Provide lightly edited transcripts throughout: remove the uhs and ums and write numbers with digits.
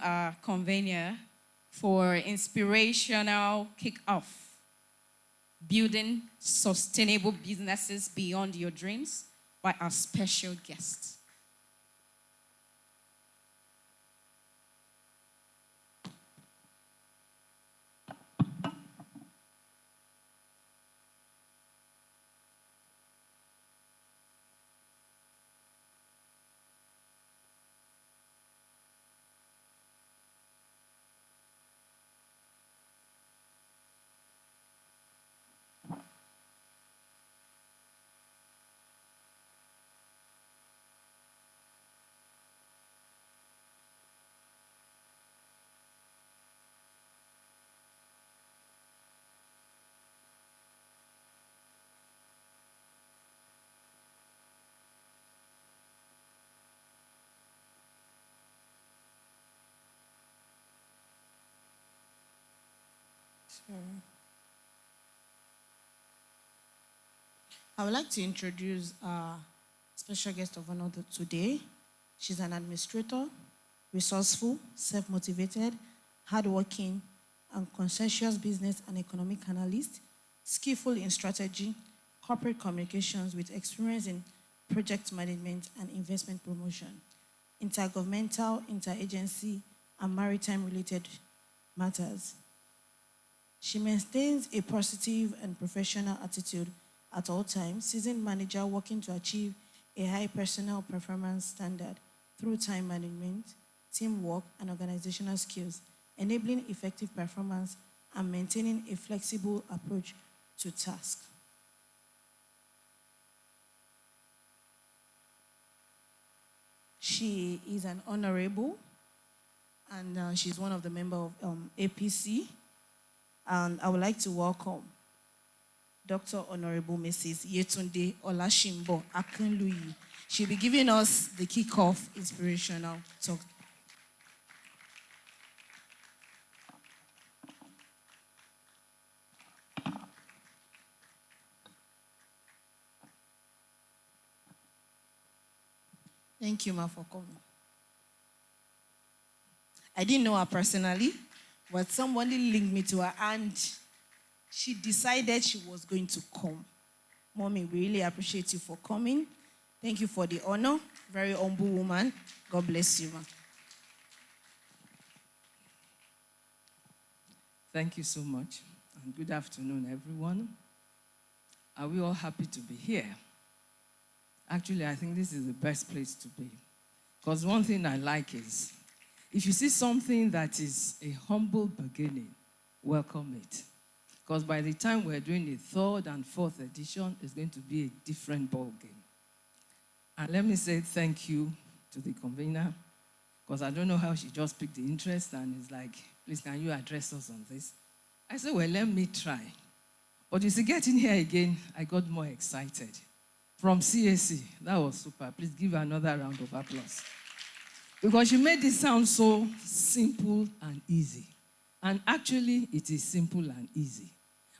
our convener for inspirational kick-off, building sustainable businesses beyond your dreams, by our special guest. Sure. I would like to introduce our special guest of honor today. She's an administrator, resourceful, self-motivated, hardworking, and conscientious business and economic analyst, skillful in strategy, corporate communications with experience in project management and investment promotion, intergovernmental, interagency, and maritime-related matters. She maintains a positive and professional attitude at all times, seasoned manager working to achieve a high personal performance standard through time management, teamwork, and organizational skills, enabling effective performance and maintaining a flexible approach to tasks. She is an honorable, and she's one of the members of APC. And I would like to welcome Dr. Honorable Mrs. Yetunde Olashimbo Akinluyi. She'll be giving us the kickoff inspirational talk. Thank you, Ma, for coming. I didn't know her personally, but somebody linked me to her and she decided she was going to come. Mommy, we really appreciate you for coming. Thank you for the honor. Very humble woman. God bless you, ma. Thank you so much. And good afternoon, everyone. Are we all happy to be here? Actually, I think this is the best place to be. Because one thing I like is, if you see something that is a humble beginning, welcome it. Because by the time we're doing the third and fourth edition, it's going to be a different ball game. And let me say thank you to the convener, because I don't know how she just picked the interest and is like, please, can you address us on this? I said, well, let me try. But you see, getting here again, I got more excited. From CAC, that was super. Please give her another round of applause. Because she made it sound so simple and easy. And actually, it is simple and easy.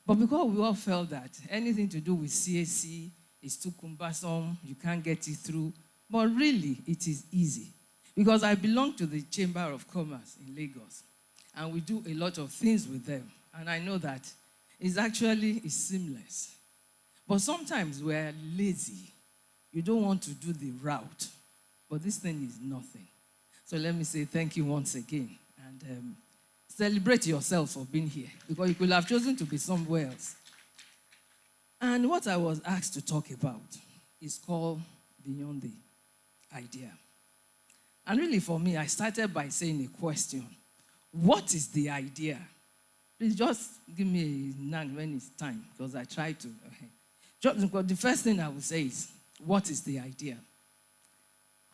But because we all felt that anything to do with CAC is too cumbersome, you can't get it through. But really, it is easy. Because I belong to the Chamber of Commerce in Lagos. And we do a lot of things with them. And I know that it's seamless. But sometimes we're lazy. You don't want to do the route. But this thing is nothing. So let me say thank you once again. And celebrate yourself for being here. Because you could have chosen to be somewhere else. And what I was asked to talk about is called Beyond the Idea. And really for me, I started by saying a question. What is the idea? Please just give me a nag when it's time, because I try to. The first thing I would say is, what is the idea?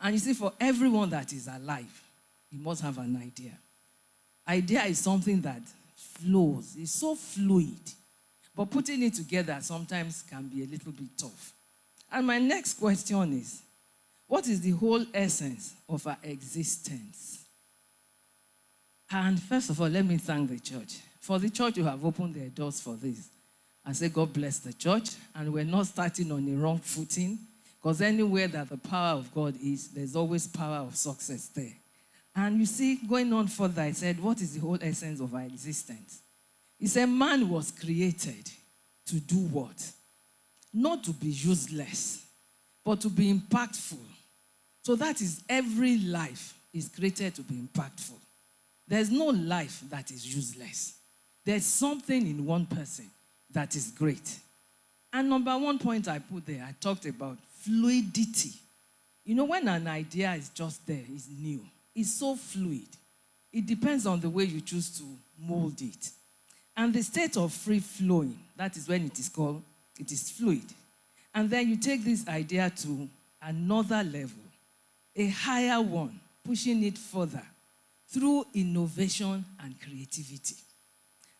And you see, for everyone that is alive, you must have an idea. Idea is something that flows. It's so fluid. But putting it together sometimes can be a little bit tough. And my next question is, what is the whole essence of our existence? And first of all, let me thank the church. For the church who have opened their doors for this. I say God bless the church. And we're not starting on the wrong footing. Because anywhere that the power of God is, there's always power of success there. And you see, going on further, I said, what is the whole essence of our existence? He said, man was created to do what? Not to be useless, but to be impactful. So that is, every life is created to be impactful. There's no life that is useless. There's something in one person that is great. And number one point I put there, I talked about fluidity. You know, when an idea is just there, it's new, it's so fluid. It depends on the way you choose to mold it. And the state of free flowing, that is when it is called, it is fluid. And then you take this idea to another level, a higher one, pushing it further through innovation and creativity.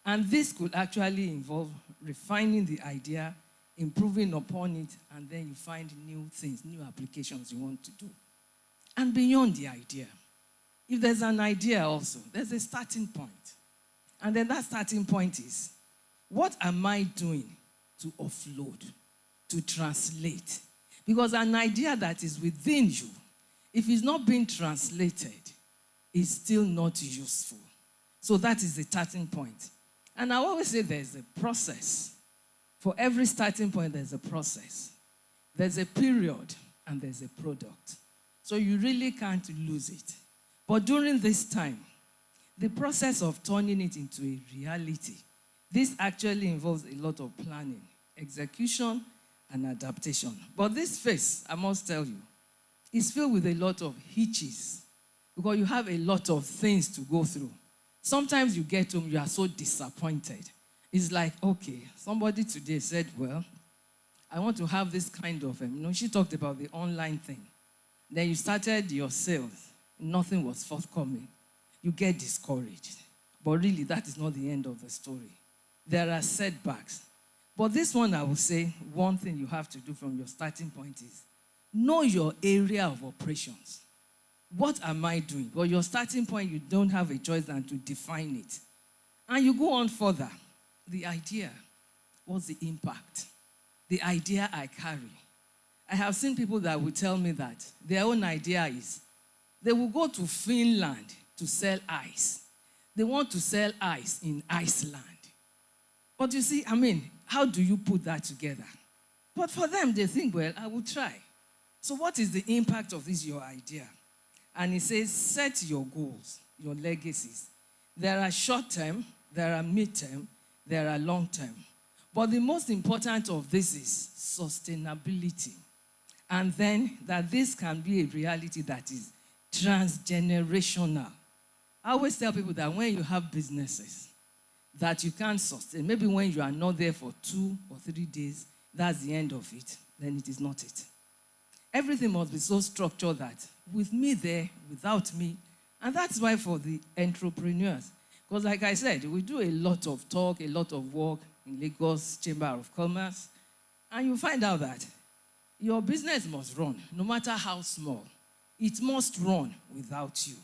And this could actually involve refining the idea, improving upon it, and then you find new things, new applications you want to do. And beyond the idea, if there's an idea also, there's a starting point. And then that starting point is, what am I doing to offload, to translate? Because an idea that is within you, if it's not being translated, is still not useful. So that is the starting point. And I always say there's a process. For every starting point, there's a process. There's a period, and there's a product. So you really can't lose it. But during this time, the process of turning it into a reality, this actually involves a lot of planning, execution, and adaptation. But this phase, I must tell you, is filled with a lot of hitches because you have a lot of things to go through. Sometimes you get home, you are so disappointed. It's like, okay, somebody today said, well, I want to have this kind of, she talked about the online thing. Then you started your sales. Nothing was forthcoming. You get discouraged. But really, that is not the end of the story. There are setbacks. But this one, I will say, one thing you have to do from your starting point is know your area of operations. What am I doing? Well, your starting point, you don't have a choice than to define it. And you go on further. The idea, what's the impact? The idea I carry. I have seen people that will tell me that their own idea is they will go to Finland to sell ice. They want to sell ice in Iceland. But you see, how do you put that together? But for them, they think, well, I will try. So what is the impact of this, your idea? And it says, set your goals, your legacies. There are short-term, there are mid-term, there are long-term. But the most important of this is sustainability. And then that this can be a reality that is transgenerational. I always tell people that when you have businesses that you can't sustain, maybe when you are not there for 2 or 3 days, that's the end of it, then it is not it. Everything must be so structured that with me there, without me, and that's why for the entrepreneurs, because like I said, we do a lot of talk, a lot of work in Lagos Chamber of Commerce, and you find out that your business must run, no matter how small. It must run without you.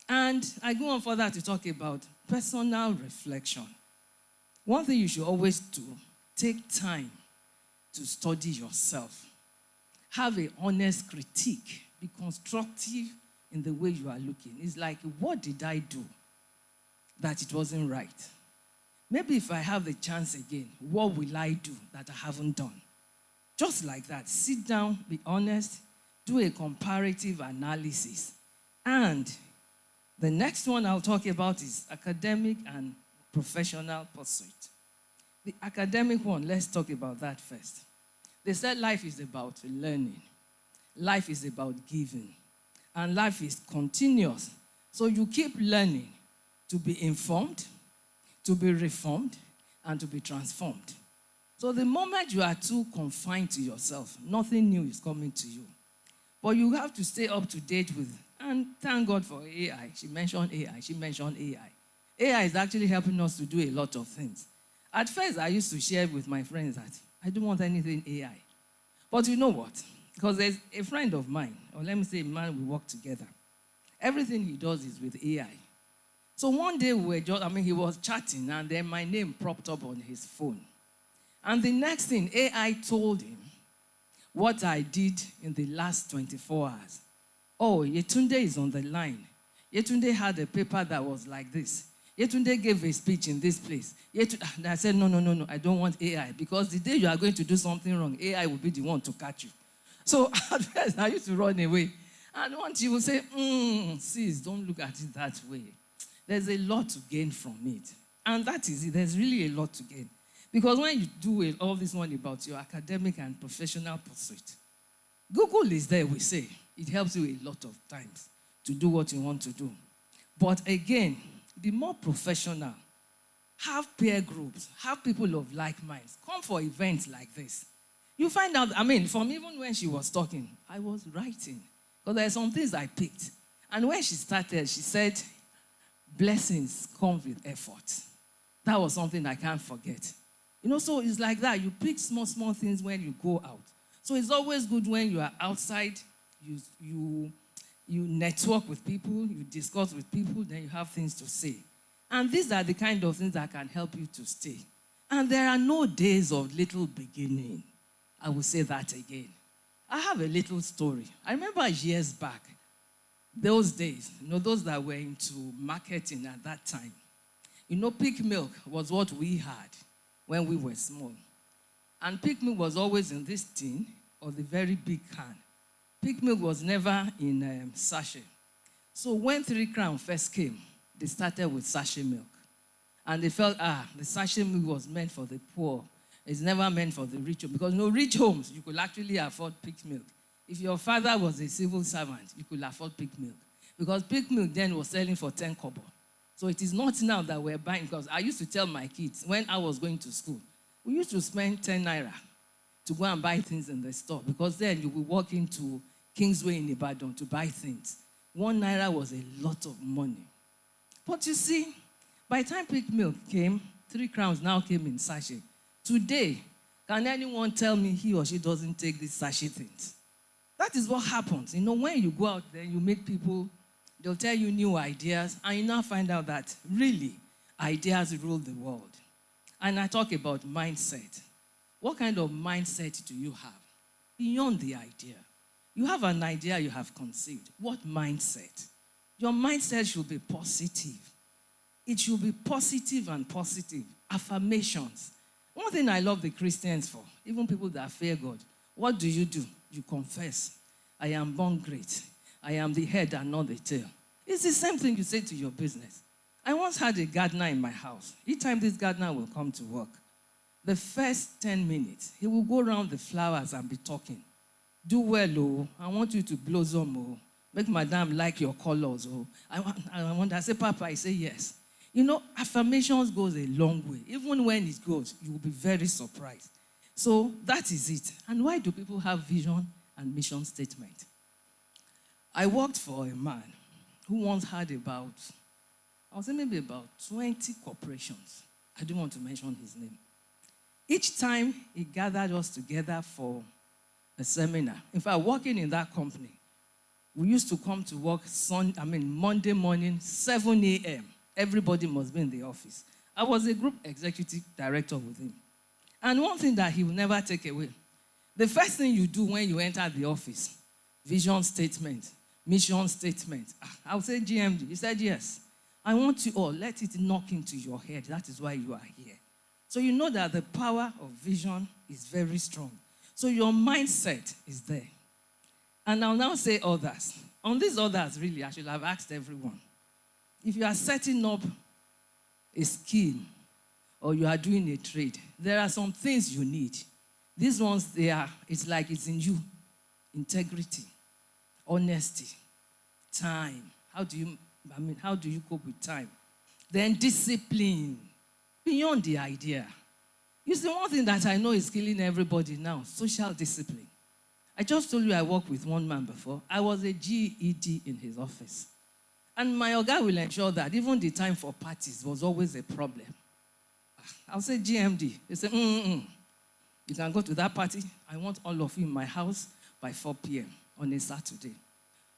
And I go on further to talk about personal reflection. One thing you should always do, take time to study yourself. Have an honest critique. Be constructive in the way you are looking. It's like, what did I do that it wasn't right? Maybe if I have the chance again, what will I do that I haven't done? Just like that. Sit down, be honest, do a comparative analysis. And the next one I'll talk about is academic and professional pursuit. The academic one, let's talk about that first. They said life is about learning. Life is about giving. And life is continuous. So you keep learning to be informed, to be reformed, and to be transformed. So the moment you are too confined to yourself, nothing new is coming to you. But you have to stay up to date with, and thank God for AI. She mentioned AI. AI is actually helping us to do a lot of things. At first, I used to share with my friends that I don't want anything AI. But you know what? Because there's a friend of mine, or let me say a man we work together. Everything he does is with AI. So one day he was chatting, and then my name propped up on his phone. And the next thing, AI told him what I did in the last 24 hours. Oh, Yetunde is on the line. Yetunde had a paper that was like this. Yetunde gave a speech in this place. And I said, no, I don't want AI, because the day you are going to do something wrong, AI will be the one to catch you. So at first, I used to run away. And once you will say, sis, don't look at it that way. There's a lot to gain from it. And that is it. There's really a lot to gain. Because when you do all this one about your academic and professional pursuit, Google is there, we say. It helps you a lot of times to do what you want to do. But again, be more professional. Have peer groups. Have people of like minds. Come for events like this. You find out, from even when she was talking, I was writing. Because there are some things I picked. And when she started, she said, blessings come with effort. That was something I can't forget. So it's like that. You pick small things when you go out. So it's always good when you are outside, you network with people, you discuss with people, then you have things to say. And these are the kind of things that can help you to stay. And there are no days of little beginning. I will say that again. I have a little story. I remember years back, those days, those that were into marketing at that time. Peak milk was what we had when we were small. And peak milk was always in this tin or the very big can. Peak milk was never in sachet. So when 3 Crown first came, they started with sachet milk. And they felt, the sachet milk was meant for the poor. It's never meant for the rich. Because rich homes, you could actually afford peak milk. If your father was a civil servant, you could afford peak milk. Because peak milk then was selling for 10 kobo. So it is not now that we're buying, because I used to tell my kids, when I was going to school, we used to spend 10 naira to go and buy things in the store, because then you will walk into Kingsway in Ibadan to buy things. 1 naira was a lot of money. But you see, by the time peak milk came, 3 Crowns now came in sachet. Today, can anyone tell me he or she doesn't take these sachet things? That is what happens. When you go out there, you meet people, they'll tell you new ideas, and you now find out that really, ideas rule the world. And I talk about mindset. What kind of mindset do you have? Beyond the idea. You have an idea you have conceived. What mindset? Your mindset should be positive. It should be positive and positive. Affirmations. One thing I love the Christians for, even people that fear God, what do? You confess. I am born great. I am the head and not the tail. It's the same thing you say to your business. I once had a gardener in my house. Each time this gardener will come to work, the first 10 minutes, he will go around the flowers and be talking. Do well, oh. I want you to blossom, oh. Make madam like your colors, oh. I say, Papa, I say yes. Affirmations goes a long way. Even when it goes, you will be very surprised. So that is it. And why do people have vision and mission statement? I worked for a man who once had about 20 corporations. I don't want to mention his name. Each time he gathered us together for a seminar. In fact, working in that company, we used to come to work Monday morning, 7 a.m. Everybody must be in the office. I was a group executive director with him. And one thing that he will never take away, the first thing you do when you enter the office, vision statement, mission statement. I would say GMD. He said, yes. I want you all, let it knock into your head. That is why you are here. So you know that the power of vision is very strong. So your mindset is there. And I'll now say others. On these others, really, I should have asked everyone. If you are setting up a scheme or you are doing a trade, there are some things you need. These ones, it's like it's in you. Integrity, honesty, time. How do you cope with time? Then discipline, beyond the idea. You see, one thing that I know is killing everybody now, social discipline. I just told you I worked with one man before. I was a GED in his office. And my Oga will ensure that even the time for parties was always a problem. I'll say GMD. He said, You can go to that party. I want all of you in my house by 4 p.m. on a Saturday.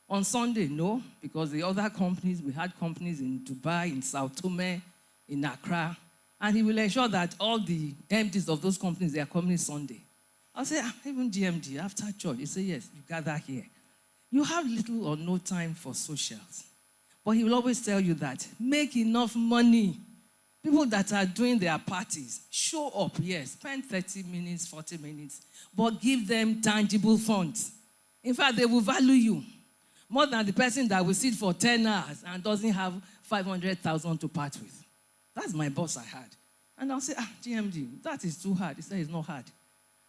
On Sunday, no, because the other companies, we had companies in Dubai, in Sao Tome, in Accra, and he will ensure that all the MDs of those companies, they are coming Sunday. I'll say, even GMD, after church, he said, yes, you gather here. You have little or no time for socials. But he will always tell you that make enough money. People that are doing their parties, show up, yes, spend 30 minutes, 40 minutes, but give them tangible funds. In fact, they will value you more than the person that will sit for 10 hours and doesn't have 500,000 to part with. That's my boss I had. And I'll say, GMD, that is too hard. He said, it's not hard.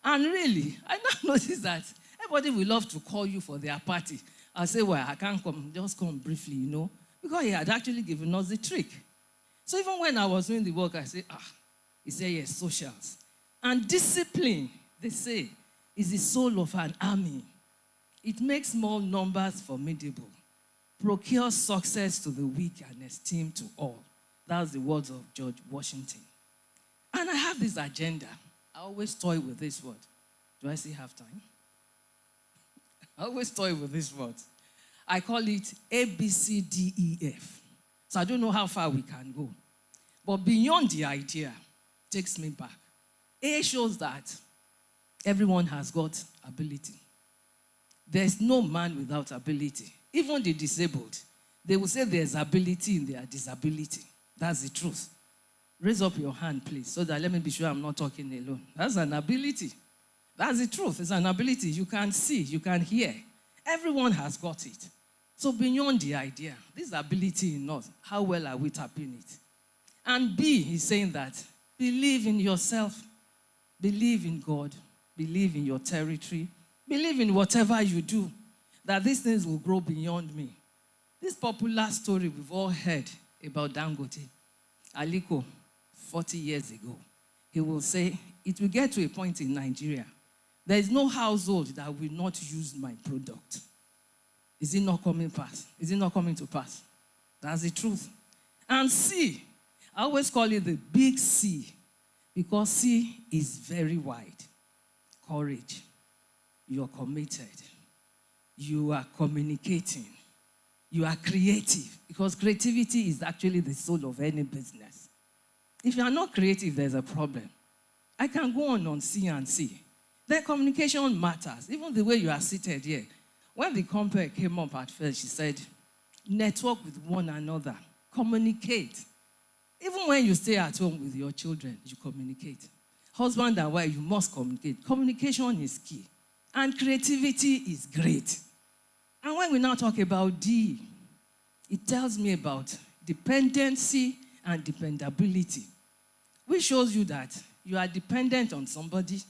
And really, I now notice that everybody will love to call you for their party. I'll say, well, I can't come, just come briefly, because he had actually given us the trick. So even when I was doing the work, I said, he said, yes, socials. And discipline, they say, is the soul of an army. It makes small numbers formidable, procures success to the weak and esteem to all. That's the words of George Washington. And I have this agenda. I always toy with this word. Do I still have time? I always toy with this word. I call it ABCDEF. So I don't know how far we can go. But beyond the idea, takes me back. A shows that everyone has got ability. There's no man without ability. Even the disabled, they will say there's ability in their disability. That's the truth. Raise up your hand, please, so that let me be sure I'm not talking alone. That's an ability. That's the truth. It's an ability. You can see, you can hear. Everyone has got it. So beyond the idea, this ability in us, how well are we tapping it? And B, he's saying that believe in yourself, believe in God, believe in your territory, believe in whatever you do, that these things will grow beyond me. This popular story we've all heard about Dangote, Aliko, 40 years ago, he will say, it will get to a point in Nigeria, there is no household that will not use my product. Is it not coming past? Is it not coming to pass? That's the truth. And C, I always call it the big C, because C is very wide. Courage. You're committed. You are communicating. You are creative, because creativity is actually the soul of any business. If you are not creative, there's a problem. I can go on C and C. Then communication matters. Even the way you are seated here. When the compare came up at first, she said, network with one another. Communicate. Even when you stay at home with your children, you communicate. Husband and wife, you must communicate. Communication is key. And creativity is great. And when we now talk about D, it tells me about dependency and dependability, which shows you that you are dependent on somebody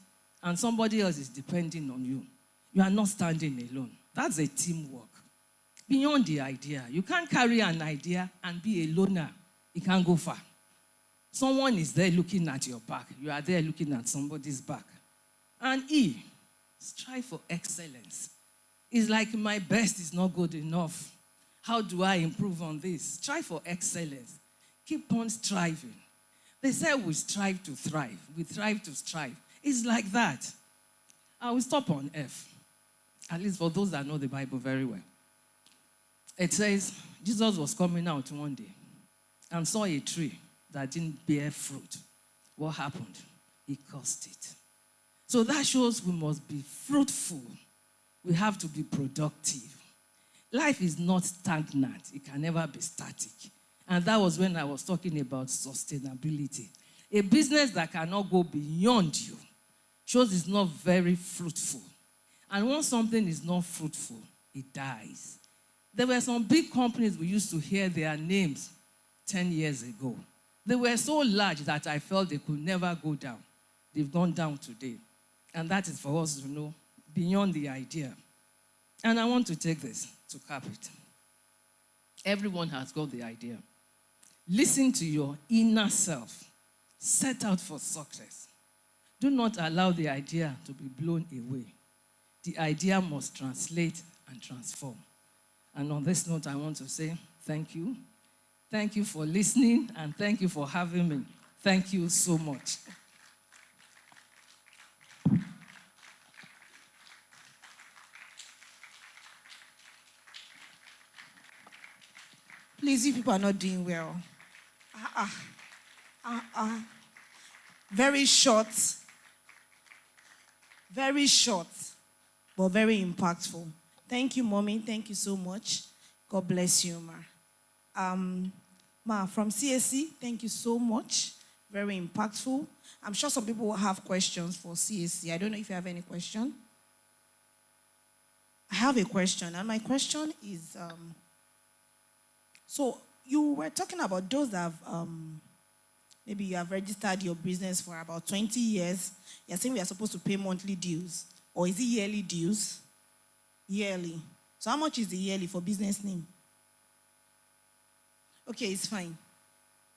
and somebody else is depending on you. You are not standing alone. That's a teamwork. Beyond the idea, you can't carry an idea and be a loner. It can't go far. Someone is there looking at your back. You are there looking at somebody's back. And E, strive for excellence. It's like my best is not good enough. How do I improve on this? Strive for excellence. Keep on striving. They say we strive to thrive. We thrive to strive. It's like that. I will stop on F. At least for those that know the Bible very well. It says, Jesus was coming out one day and saw a tree that didn't bear fruit. What happened? He cursed it. So that shows we must be fruitful. We have to be productive. Life is not stagnant. It can never be static. And that was when I was talking about sustainability. A business that cannot go beyond you shows it's not very fruitful. And once something is not fruitful, it dies. There were some big companies we used to hear their names 10 years ago. They were so large that I felt they could never go down. They've gone down today. And that is for us to know beyond the idea. And I want to take this to cap it. Everyone has got the idea. Listen to your inner self. Set out for success. Do not allow the idea to be blown away. The idea must translate and transform. And on this note, I want to say thank you. Thank you for listening, and thank you for having me. Thank you so much. Please, you people are not doing well. Very short, but very impactful. Thank you, Mommy. Thank you so much. God bless you, Ma. Ma, from CSC, thank you so much. Very impactful. I'm sure some people will have questions for CSC. I don't know if you have any question. I have a question, and my question is, so you were talking about those that have, maybe you have registered your business for about 20 years. You're saying we are supposed to pay monthly dues, or is it yearly dues? Yearly. So how much is the yearly for business name? Okay, it's fine.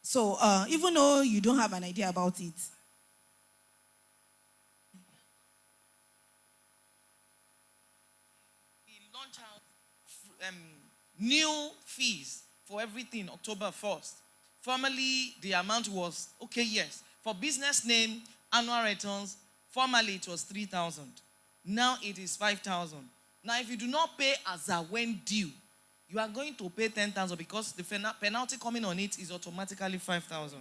So even though you don't have an idea about it, we launch out new fees for everything October 1st. Formerly, the amount was, okay, yes, for business name, annual returns, formerly it was 3,000. Now it is 5,000. Now, if you do not pay as a when due, you are going to pay 10,000 because the penalty coming on it is automatically 5,000.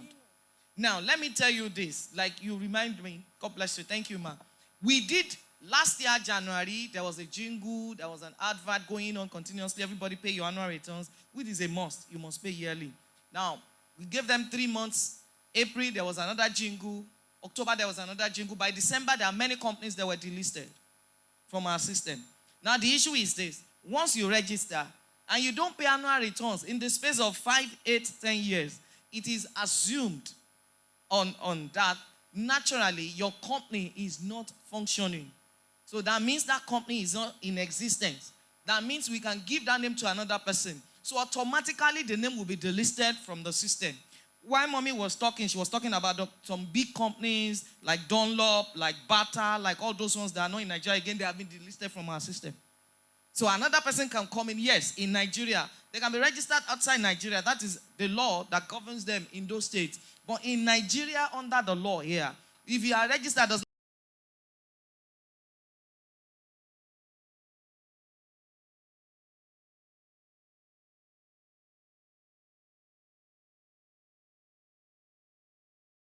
Now, let me tell you this, like you remind me, God bless you, thank you, ma. We did, last year, January, there was a jingle, there was an advert going on continuously, everybody pay your annual returns, which is a must, you must pay yearly. Now, we gave them 3 months. April, there was another jingle. October, there was another jingle. By December, there are many companies that were delisted from our system. Now, the issue is this. Once you register and you don't pay annual returns in the space of 5, 8, 10 years, it is assumed on that, naturally, your company is not functioning. So that means that company is not in existence. That means we can give that name to another person. So automatically, the name will be delisted from the system. While Mommy was talking, she was talking about some big companies like Dunlop, like Bata, like all those ones that are not in Nigeria. Again, they have been delisted from our system. So another person can come in, yes, in Nigeria. They can be registered outside Nigeria. That is the law that governs them in those states. But in Nigeria, under the law here, if you are registered as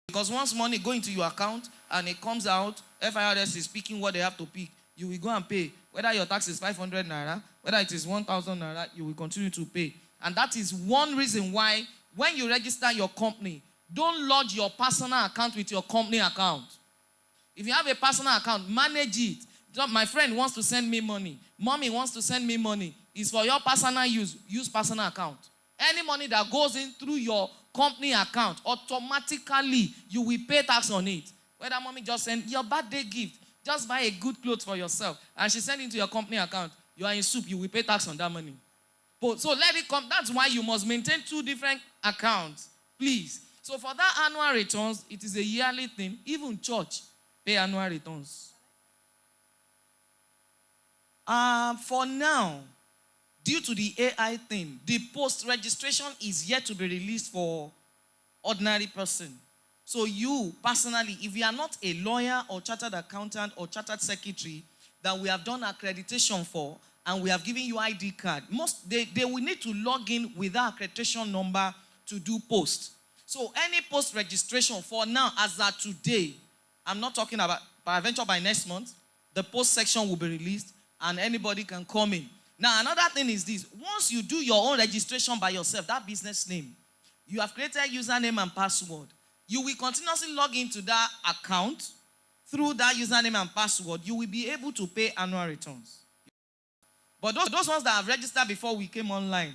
because once money go into your account and it comes out, FIRS is picking what they have to pick. You will go and pay. Whether your tax is 500 naira, whether it is 1,000 naira, you will continue to pay. And that is one reason why when you register your company, don't lodge your personal account with your company account. If you have a personal account, manage it. My friend wants to send me money. Mommy wants to send me money. It's for your personal use. Use personal account. Any money that goes in through your company account, automatically you will pay tax on it. Whether mommy just send your birthday gift, just buy a good clothes for yourself, and she send it to your company account, you are in soup, you will pay tax on that money. So let it come. That's why you must maintain 2 different accounts, please. So for that annual returns, it is a yearly thing. Even church pay annual returns. For now, due to the AI thing, the post-registration is yet to be released for ordinary person. So you, personally, if you are not a lawyer or chartered accountant or chartered secretary that we have done accreditation for and we have given you ID card, they will need to log in with that accreditation number to do post. So any post-registration for now, as of today, I'm not talking about, peradventure by next month, the post section will be released and anybody can come in. Now, another thing is this. Once you do your own registration by yourself, that business name, you have created username and password. You will continuously log into that account through that username and password. You will be able to pay annual returns. But those ones that have registered before we came online,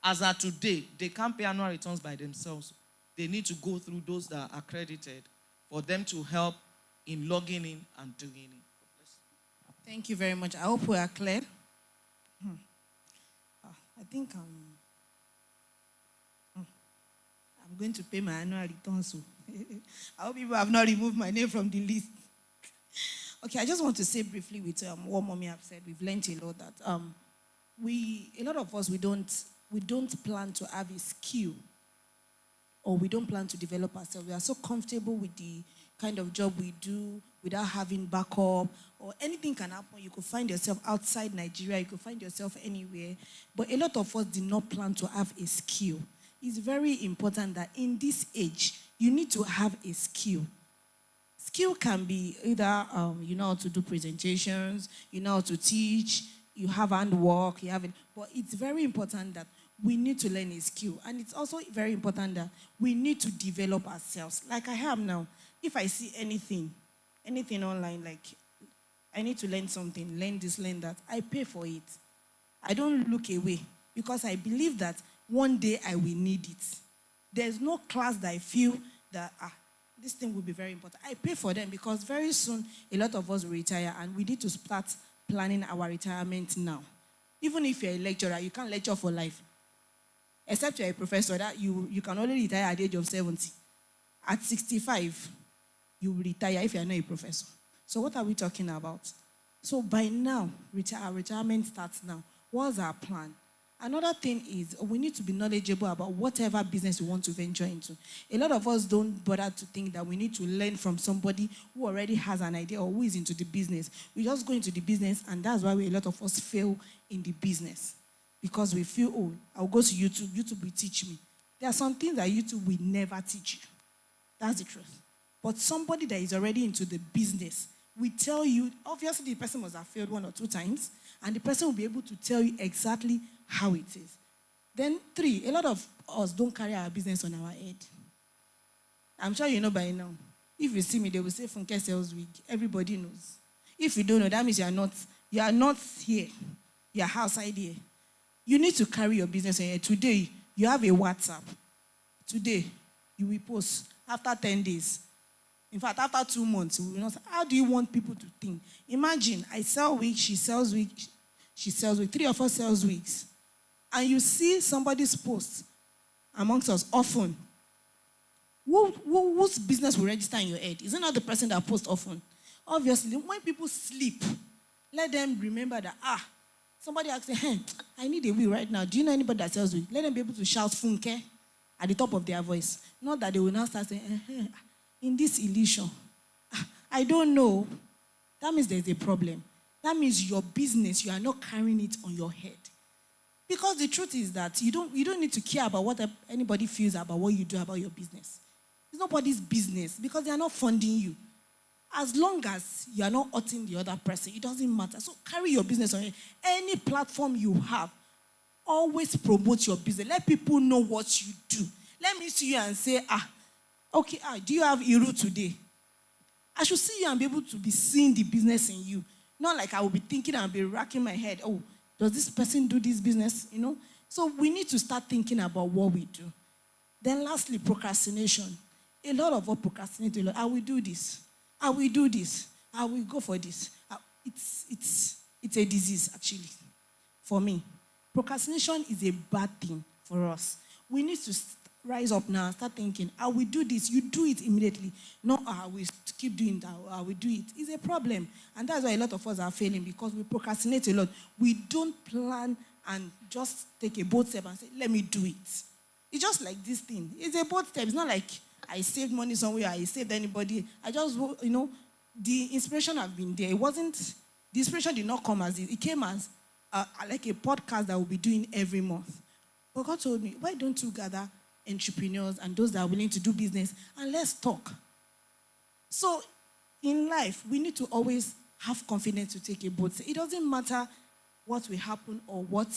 as of today, they can't pay annual returns by themselves. They need to go through those that are accredited for them to help in logging in and doing it. Thank you very much. I hope we are clear. I think I'm going to pay my annual return soon. I hope people have not removed my name from the list. Okay, I just want to say briefly with what Mommy have said. We've learned a lot that a lot of us, we don't plan to have a skill, or we don't plan to develop ourselves. We are so comfortable with the kind of job we do without having backup, or anything can happen. You could find yourself outside Nigeria, you could find yourself anywhere. But a lot of us did not plan to have a skill. It's very important that in this age, you need to have a skill. Skill can be either you know how to do presentations, you know how to teach, you have handwork, but it's very important that we need to learn a skill. And it's also very important that we need to develop ourselves. Like I am now. If I see anything online, like I need to learn something, learn this, learn that, I pay for it. I don't look away because I believe that one day I will need it. There's no class that I feel that, this thing will be very important. I pay for them because very soon a lot of us will retire and we need to start planning our retirement now. Even if you're a lecturer, you can't lecture for life. Except you're a professor, that you can only retire at the age of 70. At 65, you will retire if you're not a professor. So what are we talking about? So by now, our retirement starts now. What's our plan? Another thing is we need to be knowledgeable about whatever business we want to venture into. A lot of us don't bother to think that we need to learn from somebody who already has an idea or who is into the business. We just go into the business, and that's why a lot of us fail in the business. Because we feel, oh, I'll go to YouTube. YouTube will teach me. There are some things that YouTube will never teach you. That's the truth. But somebody that is already into the business will tell you, obviously the person must have failed 1 or 2 times, and the person will be able to tell you exactly how it is. Then 3, a lot of us don't carry our business on our head. I'm sure you know by now. If you see me, they will say Funke sells wig. Everybody knows. If you don't know, that means you are not here. You are outside here. You need to carry your business on your head. Today, you have a WhatsApp. Today, you will post after 10 days. In fact, after 2 months, we will not. How do you want people to think? Imagine, I sell wigs, she sells wigs, she sells wigs. 3 of us sells wigs. And you see somebody's post amongst us often. Whose business will register in your head? Is it not the person that posts often? Obviously, when people sleep, let them remember that, somebody asks, hey, I need a wig right now. Do you know anybody that sells wig? Let them be able to shout Funke at the top of their voice. Not that they will now start saying, in this illusion, I don't know. That means there's a problem. That means your business, you are not carrying it on your head. Because the truth is that you don't need to care about what anybody feels about what you do about your business. It's nobody's business because they are not funding you. As long as you are not hurting the other person, it doesn't matter. So carry your business on your head. Any platform you have, always promote your business. Let people know what you do. Let me see you and say, okay, do you have Iru today? I should see you and be able to be seeing the business in you. Not like I will be thinking and be racking my head, oh, does this person do this business? So we need to start thinking about what we do. Then lastly, procrastination. A lot of us procrastinate a lot. I will do this. I will do this. I will go for this. It's a disease, actually, for me. Procrastination is a bad thing for us. We need to rise up now and start thinking, I will do this. You do it immediately. No, I will keep doing that. I will do it. It's a problem. And that's why a lot of us are failing, because we procrastinate a lot. We don't plan and just take a bold step and say, let me do it. It's just like this thing. It's a bold step. It's not like I saved money somewhere, I saved anybody. I just, the inspiration have been there. The inspiration did not come as it came as like a podcast that we'll be doing every month. But God told me, why don't you gather entrepreneurs and those that are willing to do business and let's talk. So in life, we need to always have confidence to take a bold step. It doesn't matter what will happen or what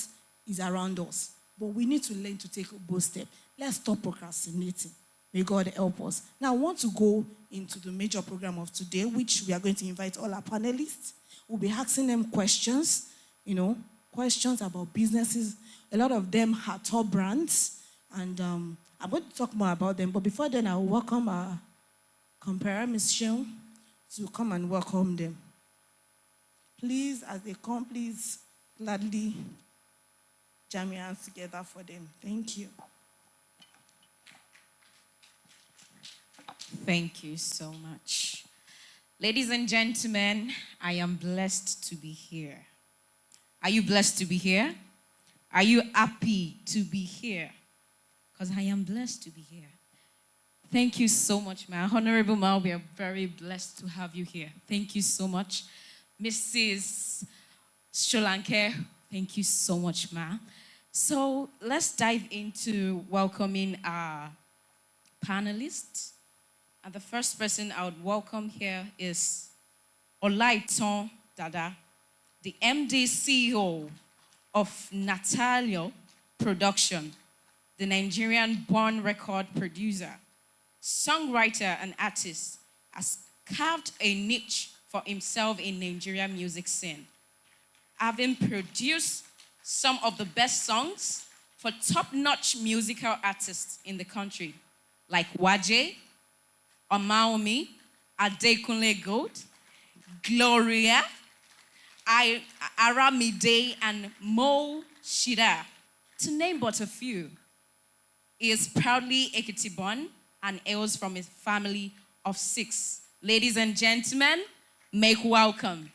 is around us, but we need to learn to take a bold step. Let's stop procrastinating. May God help us. Now, I want to go into the major program of today, which we are going to invite all our panelists. We'll be asking them questions, questions about businesses. A lot of them are top brands, and I'm going to talk more about them. But before then, I will welcome our comparer, Ms. Sheung, to come and welcome them. Please, as they come, please gladly jam your hands together for them. Thank you. Thank you so much. Ladies and gentlemen, I am blessed to be here. Are you blessed to be here? Are you happy to be here? Because I am blessed to be here. Thank you so much, Ma. Honorable Ma, we are very blessed to have you here. Thank you so much. Mrs. Sholanke, thank you so much, Ma. So let's dive into welcoming our panelists. And the first person I would welcome here is Olaiton Dada, the MD CEO of Natalio Production, the Nigerian-born record producer, songwriter, and artist, has carved a niche for himself in Nigerian music scene, having produced some of the best songs for top-notch musical artists in the country, like Waje, Omaomi, Adekunle Gold, Gloria, Aramide, and Mo Shida, to name but a few. He is proudly Ekiti-born and hails from a family of 6. Ladies and gentlemen, make welcome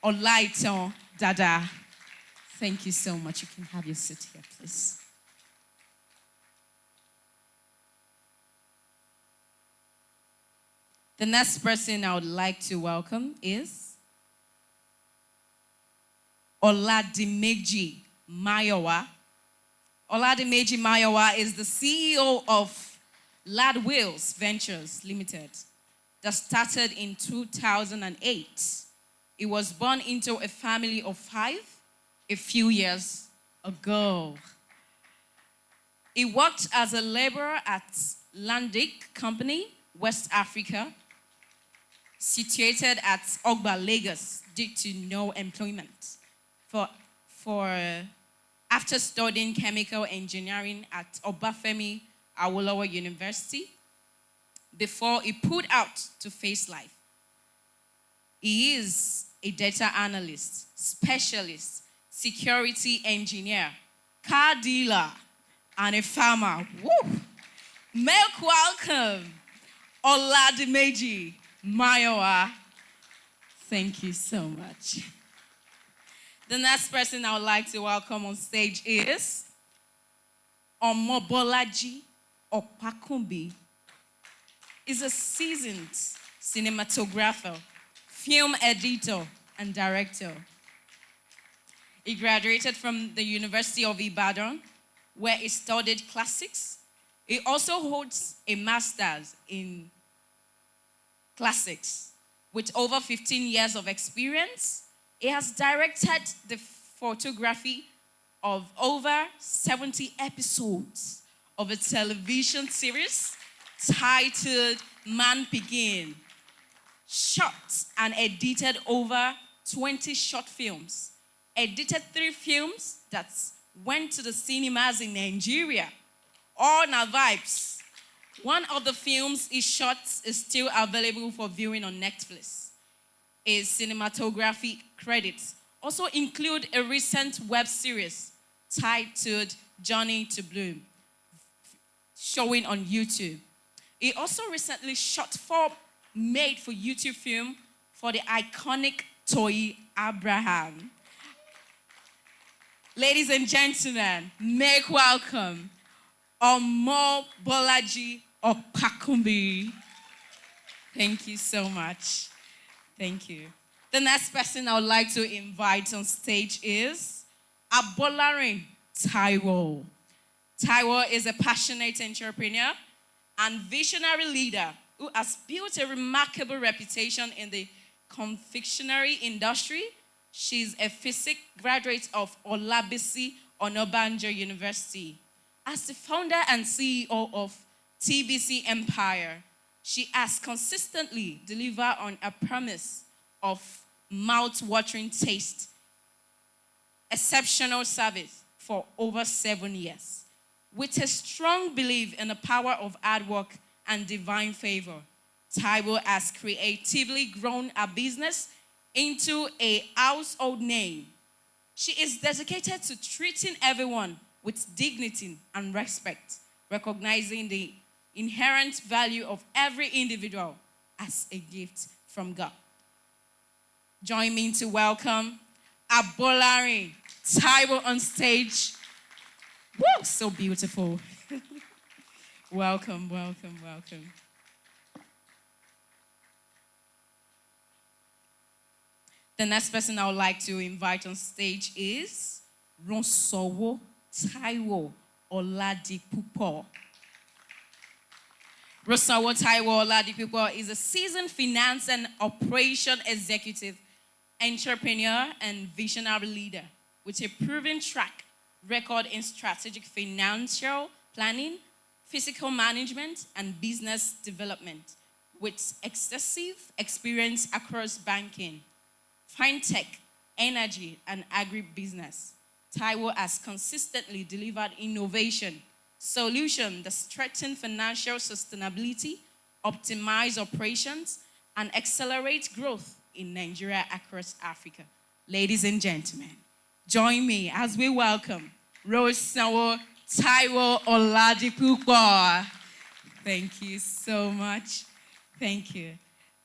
Olaitan Dada. Thank you so much. You can have your seat here, please. The next person I would like to welcome is Oladimeji Mayowa. Oladimeji Mayowa is the CEO of Lad Wheels Ventures Limited that started in 2008. He was born into a family of 5 a few years ago. He worked as a laborer at Landic Company, West Africa, situated at Ogba, Lagos, due to no employment. After studying chemical engineering at Obafemi Awolowo University, before he put out to face life. He is a data analyst, specialist, security engineer, car dealer, and a farmer. Woo! Make welcome Oladimeji Mayowa. Thank you so much. The next person I would like to welcome on stage is Omobolaji Opakumbi. He's a seasoned cinematographer, film editor, and director. He graduated from the University of Ibadan, where he studied classics. He also holds a master's in classics. With over 15 years of experience, he has directed the photography of over 70 episodes of a television series titled Man Begin. Shot and edited over 20 short films. Edited 3 films that went to the cinemas in Nigeria. All now vibes. One of the films he shot is still available for viewing on Netflix. His cinematography credits also include a recent web series titled Journey to Bloom, showing on YouTube. He also recently shot 4 made-for-YouTube film for the iconic Toyi Abraham. Ladies and gentlemen, make welcome Omobolaji Opakumbi. Thank you so much. Thank you. The next person I would like to invite on stage is Abolarin Taiwo. Taiwo is a passionate entrepreneur and visionary leader who has built a remarkable reputation in the confectionery industry. She's a physics graduate of Olabisi Onabanjo University. As the founder and CEO of TBC Empire, she has consistently delivered on a promise of mouth-watering taste, exceptional service for over 7 years. With a strong belief in the power of hard work and divine favor, Taiwo has creatively grown her business into a household name. She is dedicated to treating everyone with dignity and respect, recognizing the inherent value of every individual as a gift from God. Join me to welcome Abolarin Taiwo on stage. Woo, so beautiful. Welcome, welcome, welcome. The next person I would like to invite on stage is Ronsowo Taiwo Oladipupo. Ronsowo Taiwo Oladipupo is a seasoned finance and operation executive, entrepreneur, and visionary leader with a proven track record in strategic financial planning, physical management, and business development, with excessive experience across banking, fintech, energy, and agribusiness. Taiwo has consistently delivered innovation, solutions that strengthen financial sustainability, optimize operations, and accelerate growth in Nigeria across Africa. Ladies and gentlemen, join me as we welcome Rose Sanwo Taiwo Oladipupo. Thank you so much. Thank you.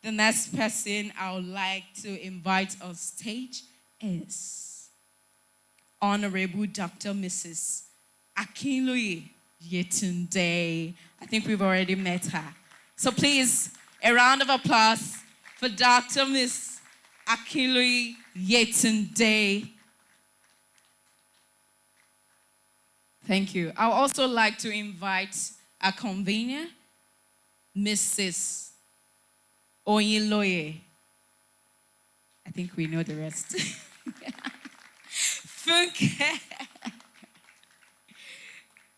The next person I would like to invite on stage is Honorable Dr. Mrs. Akinloye Yetunde. I think we've already met her. So please, a round of applause for Dr. Miss Akinloye Yetunde. Thank you. I would also like to invite our convener, Mrs. Oyinloye. I think we know the rest. Funke.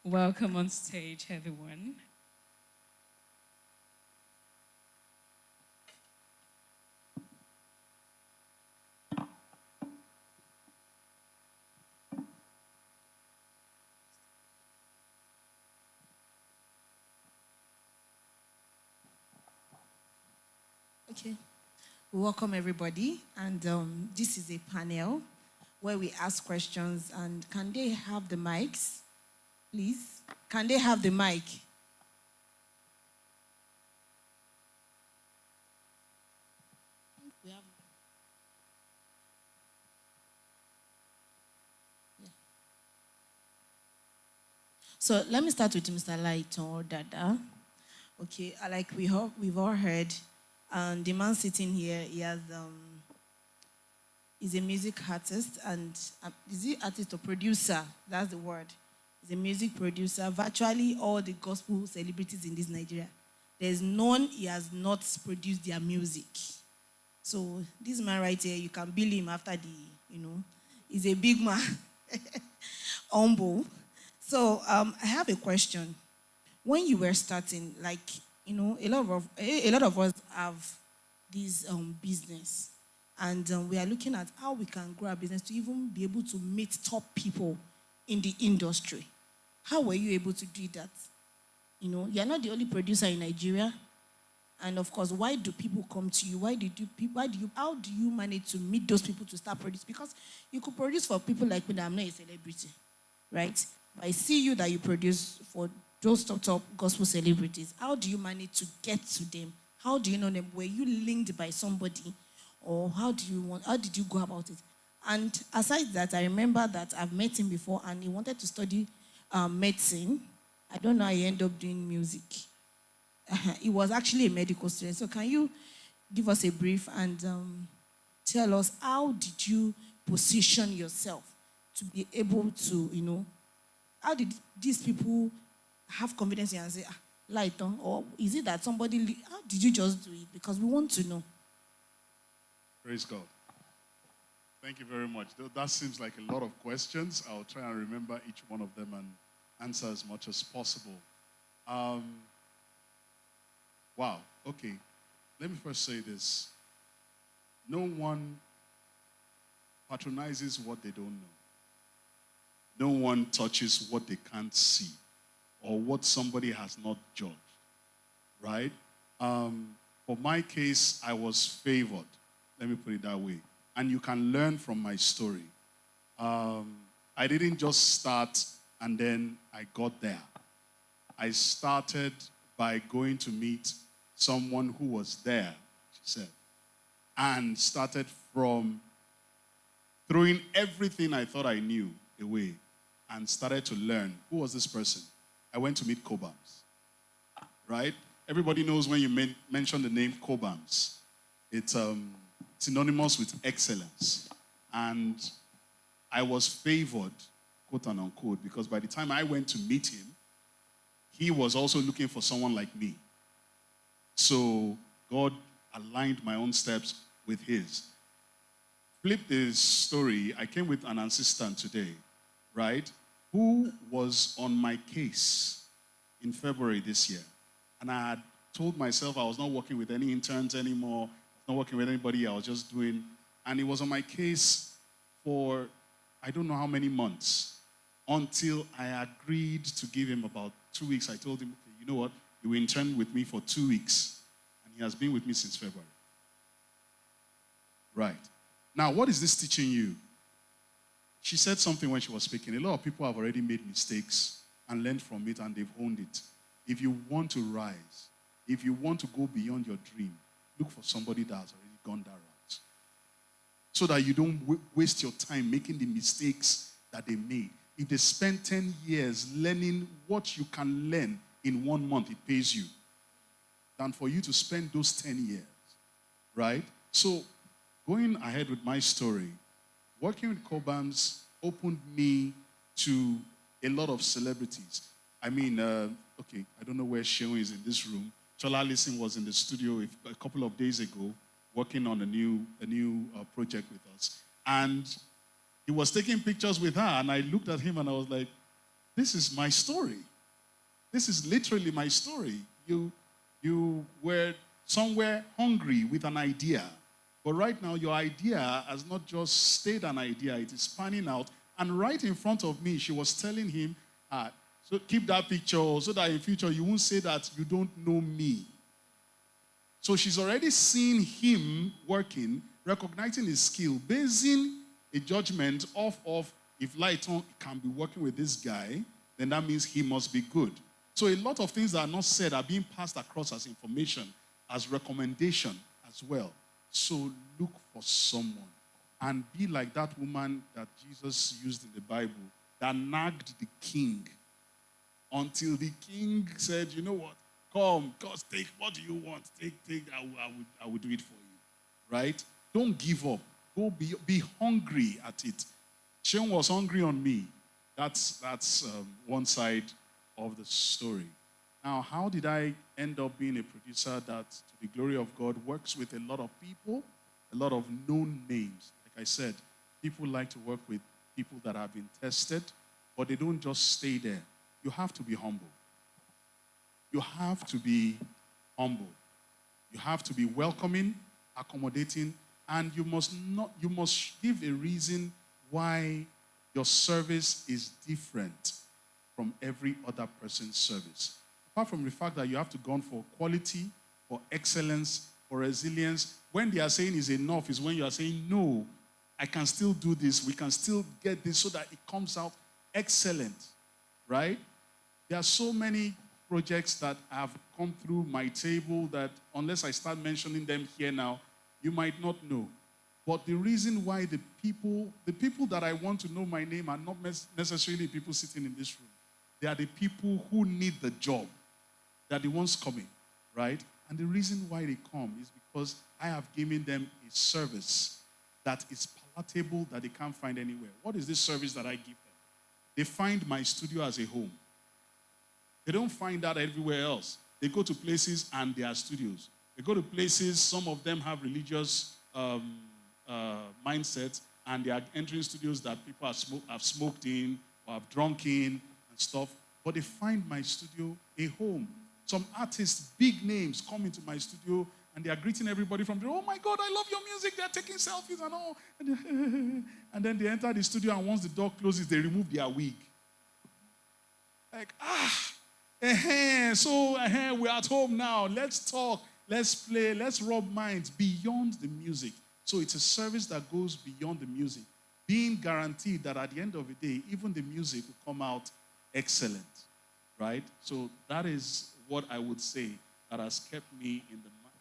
Welcome on stage, everyone. Okay. We welcome everybody, and this is a panel where we ask questions. And can they have the mics, please? Can they have the mic? We have. Yeah. So let me start with Mr. Lighton Dada. Okay, like we've all heard. And the man sitting here, he's a music artist, and is he artist or producer? That's the word. He's a music producer. Virtually all the gospel celebrities in this Nigeria, there's none he has not produced their music. So this man right here, you can bill him after he's a big man, humble. So I have a question. When you were starting, a lot of us have this business, and we are looking at how we can grow our business to even be able to meet top people in the industry. How were you able to do that? You're not the only producer in Nigeria, and of course, why do people come to you? How do you manage to meet those people to start producing? Because you could produce for people like me that I'm not a celebrity, right? But I see you that you produce for those top gospel celebrities. How do you manage to get to them? How do you know them? Were you linked by somebody, or how did you go about it? And aside that, I remember that I've met him before, and he wanted to study medicine. I don't know how he ended up doing music. He was actually a medical student. So can you give us a brief and tell us, how did you position yourself to be able to, how did these people have confidence in you and say, light on? Or is it that somebody, how did you just do it? Because we want to know. Praise God. Thank you very much. That seems like a lot of questions. I'll try and remember each one of them and answer as much as possible. Wow. Okay. Let me first say this. No one patronizes what they don't know. No one touches what they can't see or what somebody has not judged, right? For my case, I was favored. Let me put it that way. And you can learn from my story. I didn't just start and then I got there. I started by going to meet someone who was there, she said, and started from throwing everything I thought I knew away and started to learn. Who was this person? I went to meet Cobhams, right? Everybody knows when you mention the name Cobhams, it's synonymous with excellence. And I was favored, quote and unquote, because by the time I went to meet him, he was also looking for someone like me. So God aligned my own steps with his. Flip this story. I came with an assistant today, right? who was on my case in February this year. And I had told myself I was not working with any interns anymore, I was not working with anybody, I was just doing. And he was on my case for I don't know how many months until I agreed to give him about 2 weeks. I told him, okay, you know what? You will intern with me for 2 weeks. And he has been with me since February. Right. Now, what is this teaching you? She said something when she was speaking. A lot of people have already made mistakes and learned from it, and they've owned it. If you want to rise, if you want to go beyond your dream, look for somebody that has already gone that route. So that you don't waste your time making the mistakes that they made. If they spend 10 years learning what you can learn in 1 month, it pays you. Than for you to spend those 10 years. Right? So, going ahead with my story, working with Cobhams opened me to a lot of celebrities. I mean, okay, I don't know where Sheon is in this room. Chola Listen was in the studio a couple of days ago working on a new project with us. And he was taking pictures with her, and I looked at him and I was like, this is my story. This is literally my story. You were somewhere hungry with an idea. But right now, your idea has not just stayed an idea, it is spanning out. And right in front of me, she was telling him, so keep that picture so that in future you won't say that you don't know me. So she's already seen him working, recognizing his skill, basing a judgment off of if Lighton can be working with this guy, then that means he must be good. So a lot of things that are not said are being passed across as information, as recommendation as well. So look for someone and be like that woman that Jesus used in the Bible that nagged the king until the king said, you know what, come, take, what do you want? Take, I will do it for you, right? Don't give up. Go be hungry at it. Sheon was hungry on me. That's one side of the story. Now, how did I end up being a producer that, to the glory of God, works with a lot of people, a lot of known names? Like I said, people like to work with people that have been tested, but they don't just stay there. You have to be humble. You have to be humble. You have to be welcoming, accommodating, and you must give a reason why your service is different from every other person's service. Apart from the fact that you have to go for quality, for excellence, for resilience. When they are saying is enough is when you are saying, no, I can still do this. We can still get this so that it comes out excellent, right? There are so many projects that have come through my table that unless I start mentioning them here now, you might not know. But the reason why the people that I want to know my name are not necessarily people sitting in this room. They are the people who need the job. They are the ones coming, right? And the reason why they come is because I have given them a service that is palatable, that they can't find anywhere. What is this service that I give them? They find my studio as a home. They don't find that everywhere else. They go to places and they are studios. They go to places, some of them have religious mindsets, and they are entering studios that people have smoked in or have drunk in and stuff. But they find my studio a home. Some artists, big names, come into my studio and they are greeting everybody from there. Oh my God, I love your music. They're taking selfies and all. And then they enter the studio and once the door closes, they remove their wig. Like, we're at home now. Let's talk, let's play, let's rub minds beyond the music. So it's a service that goes beyond the music, being guaranteed that at the end of the day, even the music will come out excellent, right? So that is what I would say that has kept me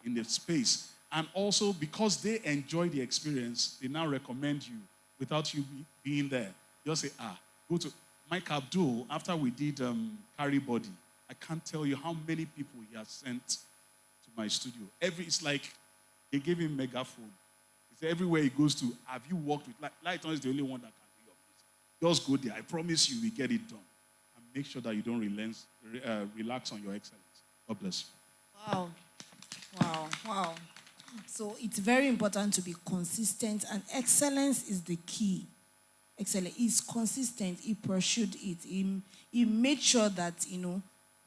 in the space. And also because they enjoy the experience, they now recommend you without you being there. Just say, go to Mike Abdul, after we did Carry Body, I can't tell you how many people he has sent to my studio. It's like they gave him megaphone. He said everywhere he goes to, have you worked with Lighton is the only one that can do your music. Just go there. I promise you, we get it done. And make sure that you don't relax on your excellence. God bless you. Wow. So it's very important to be consistent, and excellence is the key. excellent. He's consistent. He pursued it. He made sure that,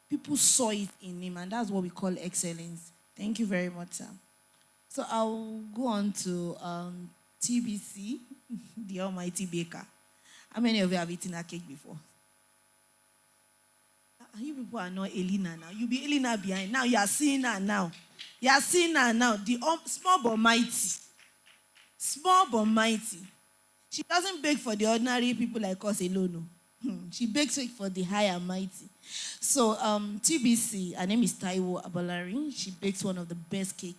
people saw it in him, and that's what we call excellence. Thank you very much, sir. So I'll go on to TBC, the almighty baker. How many of you have eaten a cake before? You people are not Elena now. You be Elena behind. Now you are seeing her now. You are seeing her now. The small but mighty. Small but mighty. She doesn't bake for the ordinary people like us alone. No. She bakes it for the high and mighty. So TBC, her name is Taiwo Abolari. She bakes one of the best cake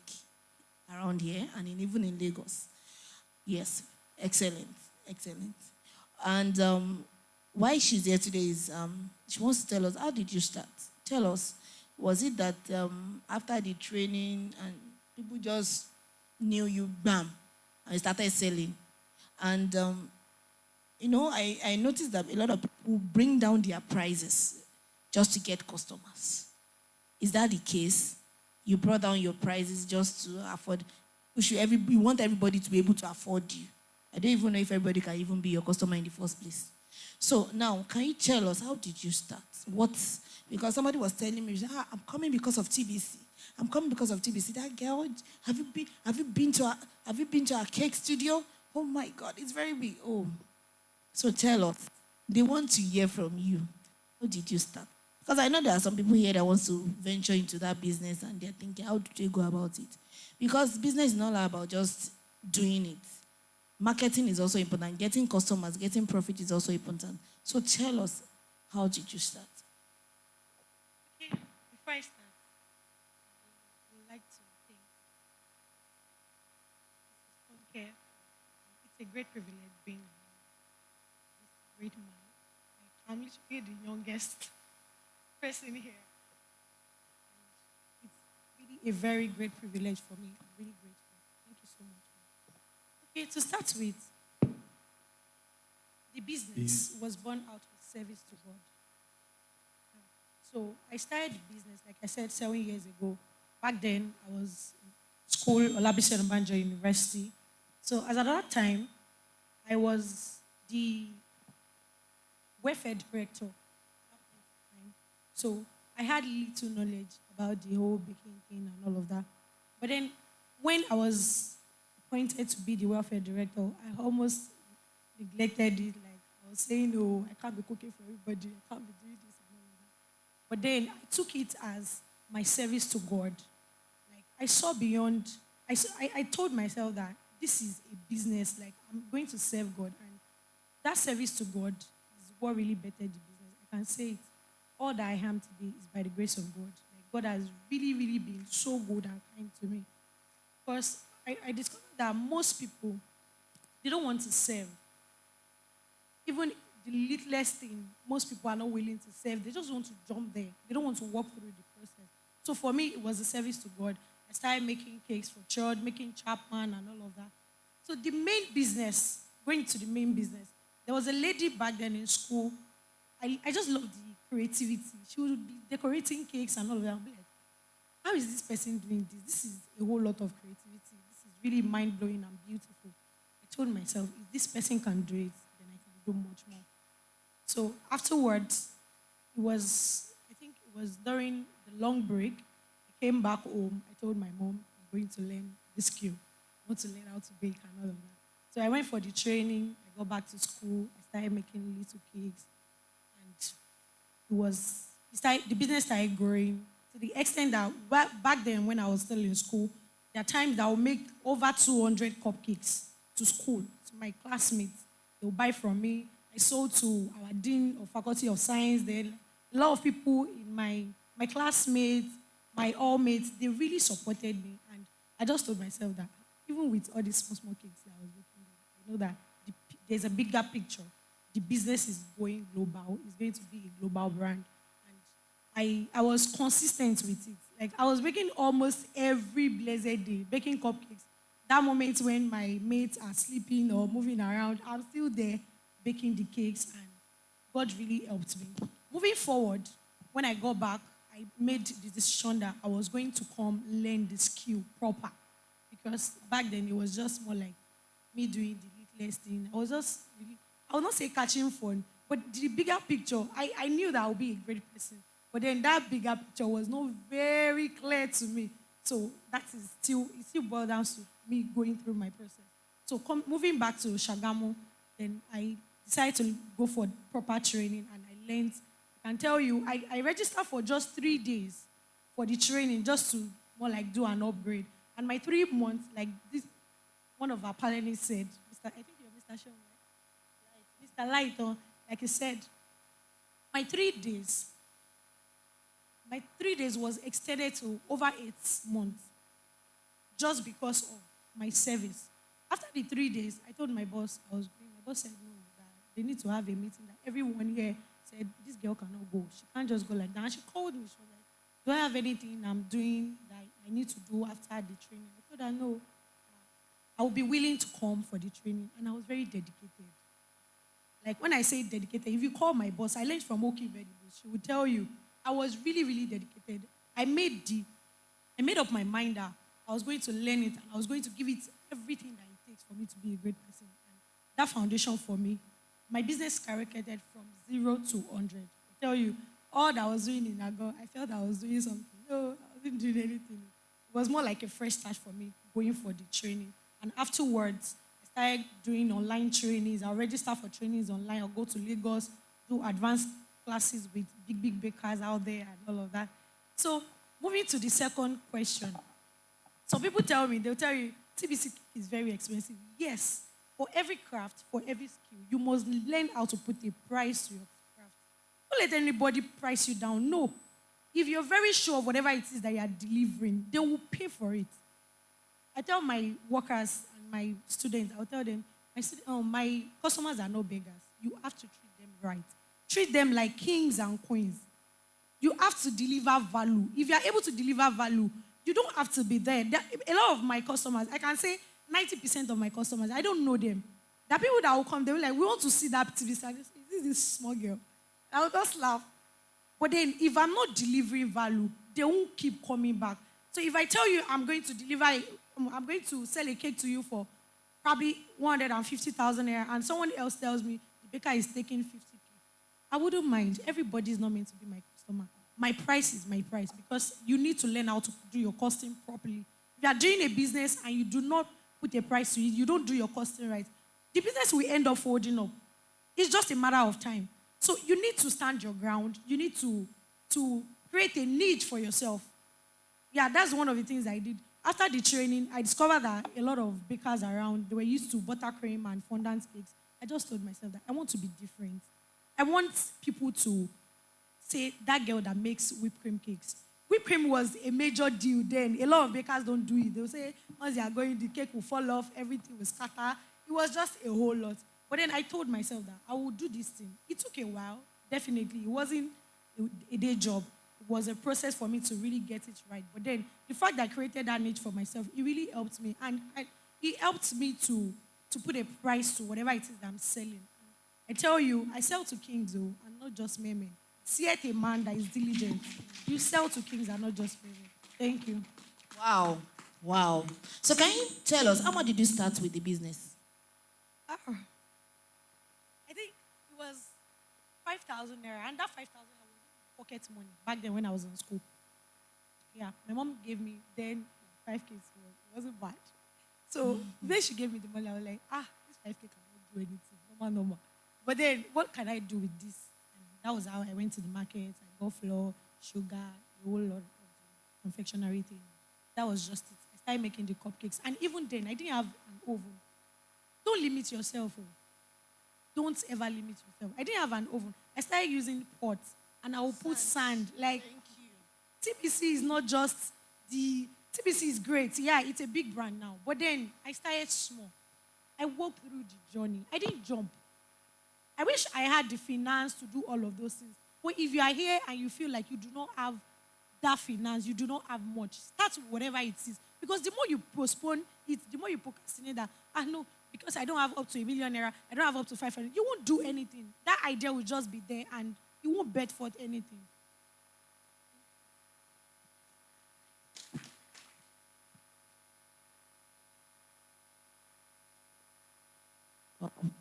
around here and even in Lagos. Yes, excellent, excellent. And why she's here today is she wants to tell us, how did you start? Tell us, was it that after the training and people just knew you, bam, and you started selling? And, I noticed that a lot of people bring down their prices just to get customers. Is that the case? You brought down your prices just to afford. You want everybody to be able to afford you. I don't even know if everybody can even be your customer in the first place. So now, can you tell us, how did you start? Because somebody was telling me, I'm coming because of TBC. I'm coming because of TBC. That girl, have you been to our cake studio? Oh my God, it's very big. Oh, so tell us. They want to hear from you. How did you start? Because I know there are some people here that wants to venture into that business and they're thinking, how do they go about it? Because business is not about just doing it. Marketing is also important. Getting customers, getting profit is also important. So tell us, how did you start? Okay, before I start, I would like to thank Mrs. Funke. It's a great privilege being this great man. Like, I'm literally the youngest person here. And it's really a very great privilege for me. I'm really grateful. Thank you so much. Okay, to start with, the business was born out of service to God. So I started the business, like I said, 7 years ago. Back then, I was in school, Olabisi Onabanjo University. So as at that time, I was the welfare director. So I had little knowledge about the whole baking thing and all of that. But then when I was appointed to be the welfare director, I almost neglected it. Like I was saying, oh, I can't be cooking for everybody. I can't be doing this and all of that. But then I took it as my service to God. Like I saw beyond. I told myself that this is a business. Like I'm going to serve God, and that service to God is what really bettered the business. I can say it. All that I am today is by the grace of God. Like God has really, really been so good and kind to me. Because I discovered that most people, they don't want to serve. Even the littlest thing, most people are not willing to serve. They just want to jump there. They don't want to walk through the process. So for me, it was a service to God. I started making cakes for church, making chapman and all of that. So the main business, going to the main business, there was a lady back then in school. I just loved the creativity. She would be decorating cakes and all of that. I'd be like, how is this person doing this? This is a whole lot of creativity. This is really mind-blowing and beautiful. I told myself, if this person can do it, then I can do much more. So afterwards, I think it was during the long break, I came back home. I told my mom, I'm going to learn this skill. I want to learn how to bake and all of that. So I went for the training. I got back to school. I started making little cakes. And the business started growing to the extent that back then when I was still in school, there are times that I would make over 200 cupcakes to school, to my classmates. They would buy from me. I sold to our dean of Faculty of Science. Then a lot of people in my classmates, my all mates, they really supported me. And I just told myself that even with all these small cakes that I was making, I know that there's a bigger picture. The business is going global. It's going to be a global brand. And I was consistent with it. Like I was baking almost every blessed day, baking cupcakes. That moment when my mates are sleeping or moving around, I'm still there baking the cakes, and God really helped me. Moving forward, when I got back, I made the decision that I was going to come learn the skill proper. Because back then it was just more like me doing the littlest thing. I will not say catching fun, but the bigger picture, I knew that I would be a great person. But then that bigger picture was not very clear to me. So that is still, it still boils down to me going through my process. So moving back to Shagamu, then I decided to go for proper training and I learned. I can tell you, I registered for just 3 days for the training just to more like do an upgrade. And my 3 months, like this, one of our panelists said, I think you're Mr. Sean, right? Mr. Lighton, like he said, my 3 days, was extended to over 8 months just because of my service. After the 3 days, I told my boss I was going. My boss said no, that they need to have a meeting. That everyone here said this girl cannot go. She can't just go like that. And she called me. She was like, "Do I have anything I'm doing that I need to do after the training?" I told her no. I would be willing to come for the training, and I was very dedicated. Like when I say dedicated, if you call my boss, I learned from Oki Vedible. She would tell you I was really, really dedicated. I made up my mind that I was going to learn it and I was going to give it everything that it takes for me to be a great person. And that foundation for me, my business skyrocketed from 0 to 100. I tell you, all that I was doing in Nago, I felt I was doing something. No, I wasn't doing anything. It was more like a fresh start for me going for the training. And afterwards, I started doing online trainings. I'll register for trainings online. I'll go to Lagos, do advanced classes with big bakers out there and all of that. So moving to the second question. Some people tell me, they'll tell you, TBC is very expensive. Yes, for every craft, for every skill, you must learn how to put a price to your craft. Don't let anybody price you down. No. If you're very sure of whatever it is that you are delivering, they will pay for it. I tell my workers and my students, I'll tell them, my customers are not beggars. You have to treat them right. Treat them like kings and queens. You have to deliver value. If you are able to deliver value, you don't have to be there. A lot of my customers, I can say 90% of my customers, I don't know them. There are people that will come, they will like, we want to see that TV star. Is this small girl? I will just laugh. But then if I'm not delivering value, they won't keep coming back. So if I tell you I'm going to sell a cake to you for probably 150,000 naira, and someone else tells me the baker is taking 50K, I wouldn't mind. Everybody is not meant to be my customer. My price is my price because you need to learn how to do your costing properly. If you are doing a business and you do not put a price to it, you don't do your costing right, the business will end up folding up. It's just a matter of time. So you need to stand your ground. You need to create a niche for yourself. Yeah, that's one of the things I did. After the training, I discovered that a lot of bakers around, they were used to buttercream and fondant cakes. I just told myself that I want to be different. I want people to say, that girl that makes whipped cream cakes. Whipped cream was a major deal then. A lot of bakers don't do it. They'll say, once they are going, the cake will fall off, everything will scatter. It was just a whole lot. But then I told myself that I would do this thing. It took a while, definitely. It wasn't a day job. It was a process for me to really get it right. But then the fact that I created that niche for myself, it really helped me. And it helped me to put a price to whatever it is that I'm selling. I tell you, I sell to kings, and not just men. See a man that is diligent. You sell to kings and not just men. Thank you. Wow. So can you tell us, how much did you start with the business? I think it was 5,000 naira. And that 5,000 was pocket money back then when I was in school. Yeah, my mom gave me then 5K. So it wasn't bad. So when she gave me the money, I was like, this 5K cannot do anything. Normal. But then, what can I do with this? And that was how I went to the market. I got flour, sugar, a whole lot of the confectionery thing. That was just it. I started making the cupcakes. And even then, I didn't have an oven. Don't limit yourself. Don't ever limit yourself. I didn't have an oven. I started using pots. And I will put sand. Like, TBC is not just TBC is great. Yeah, it's a big brand now. But then, I started small. I walked through the journey. I didn't jump. I wish I had the finance to do all of those things. But if you are here and you feel like you do not have that finance, you do not have much, start with whatever it is. Because the more you postpone it, the more you procrastinate that, no, because I don't have up to ₦1 million, I don't have up to 500, you won't do anything. That idea will just be there and you won't bet forth anything.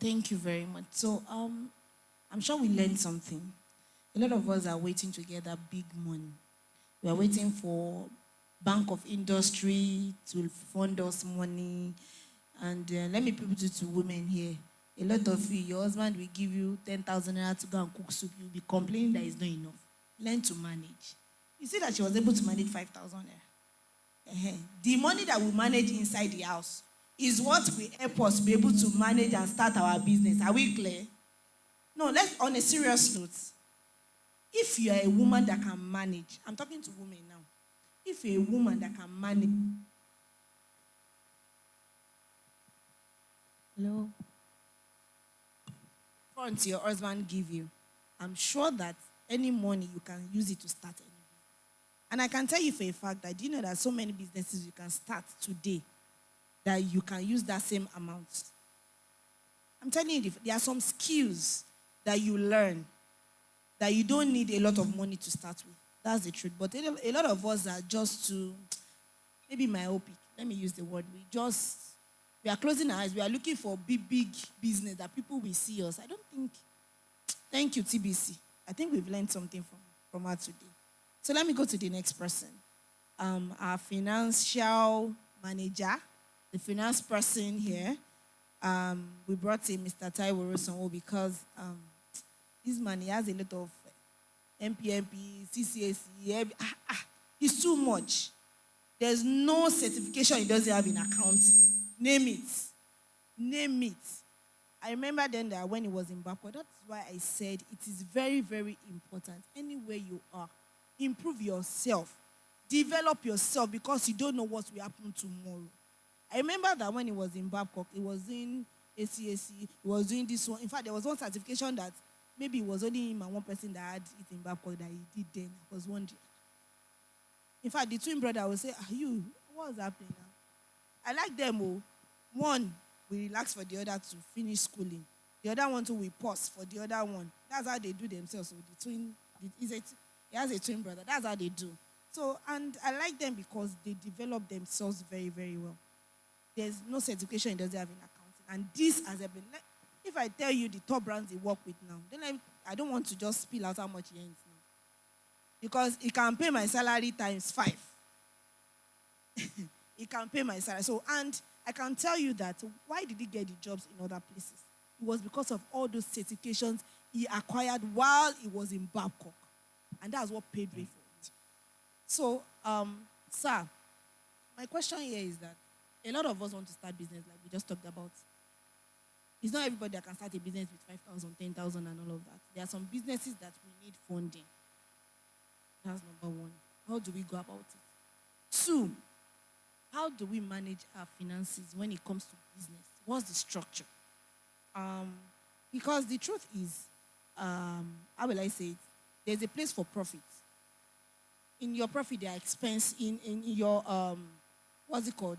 Thank you very much. So, I'm sure we learned something. A lot of us are waiting to get that big money. We are waiting for Bank of Industry to fund us money. And let me put it to women here. A lot of you, your husband will give you 10,000 naira to go and cook soup. You'll be complaining that it's not enough. Learn to manage. You see that she was able to manage 5,000 naira. The money that we manage inside the house is what will help us be able to manage and start our business. Are we clear? No, let's on a serious note. If you are a woman that can manage, I'm talking to women now. If you're a woman that can manage, Hello. funds your husband give you, I'm sure that any money you can use it to start any business. And I can tell you for a fact that, do you know that so many businesses you can start today that you can use that same amount? I'm telling you, there are some skills that you learn that you don't need a lot of money to start with. That's the truth. But a lot of us are just too, maybe myopic. Let me use the word. We are closing our eyes. We are looking for big business that people will see us. I don't think, thank you, TBC. I think we've learned something from her today. So let me go to the next person. Our financial manager, the finance person here. We brought in Mr. Taiwo Rosanwo because this man, he has a lot of MPMP, CCAC, it's too much. There's no certification he doesn't have in accounting. Name it. I remember then that when he was in Babcock, that's why I said it is very, very important. Anywhere you are, improve yourself. Develop yourself because you don't know what will happen tomorrow. I remember that when he was in Babcock, he was in ACAC, he was doing this one. In fact, there was one certification that maybe it was only him and one person that had it in Babcock that he did then. I was wondering. In fact, the twin brother will say, what's happening now? I like them all. One will relax for the other to finish schooling. The other one too will pause for the other one. That's how they do themselves. So the twin, he has a twin brother. That's how they do. So, and I like them because they develop themselves very, very well. There's no certification he doesn't have in accounting. And this has been, if I tell you the top brands they work with now, then I don't want to just spill out how much he earns now. Because he can pay my salary times 5. He can pay my salary. So, and I can tell you that why did he get the jobs in other places? It was because of all those certifications he acquired while he was in Babcock. And that's what paid way for it. So, sir, my question here is that a lot of us want to start business like we just talked about. It's not everybody that can start a business with 5,000, 10,000 and all of that. There are some businesses that we need funding. That's number one. How do we go about it? 2, how do we manage our finances when it comes to business? What's the structure? Because the truth is, how will I say it? There's a place for profit. In your profit, there are expense. In your, what's it called?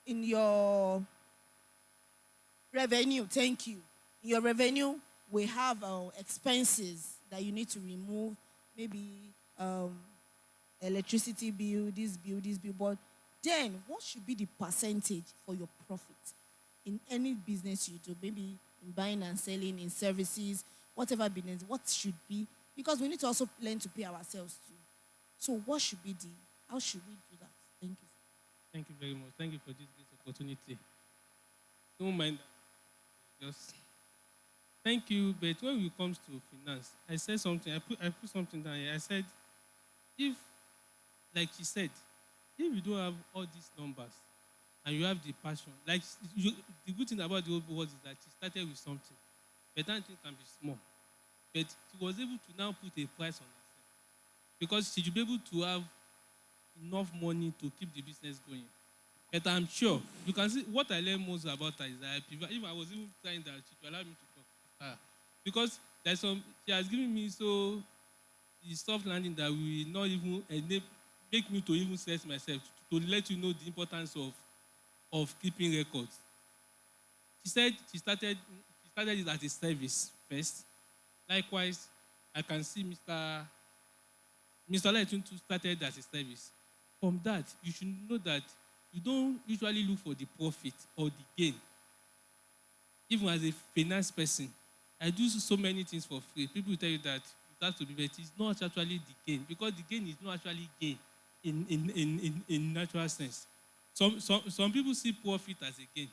In your revenue, thank you. In your revenue, we have expenses that you need to remove. Maybe electricity bill, this bill. But then, what should be the percentage for your profit in any business you do? Maybe in buying and selling, in services, whatever business, what should be? Because we need to also learn to pay ourselves too. So how should we do that? Thank you. Thank you very much. Thank you for this great opportunity. Don't mind that. Just thank you. But when it comes to finance, I said something. I put something down here. I said, if, like she said, if you don't have all these numbers and you have the passion, like the good thing about the old world is that she started with something, but that thing can be small. But she was able to now put a price on herself because she should be able to have enough money to keep the business going. But I'm sure you can see what I learned most about her is that if I was even trying that, she would allow me to talk. Because there's she has given me so the soft landing that will not even make me to even stress myself to let you know the importance of keeping records. She said she started it as a service first. Likewise, I can see Mr. Leitun started as a service. From that, you should know that you don't usually look for the profit or the gain. even as a finance person, I do so many things for free. People will tell you that it has to be, but it's not actually the gain, because the gain is not actually gain in natural sense. Some people see profit as a gain,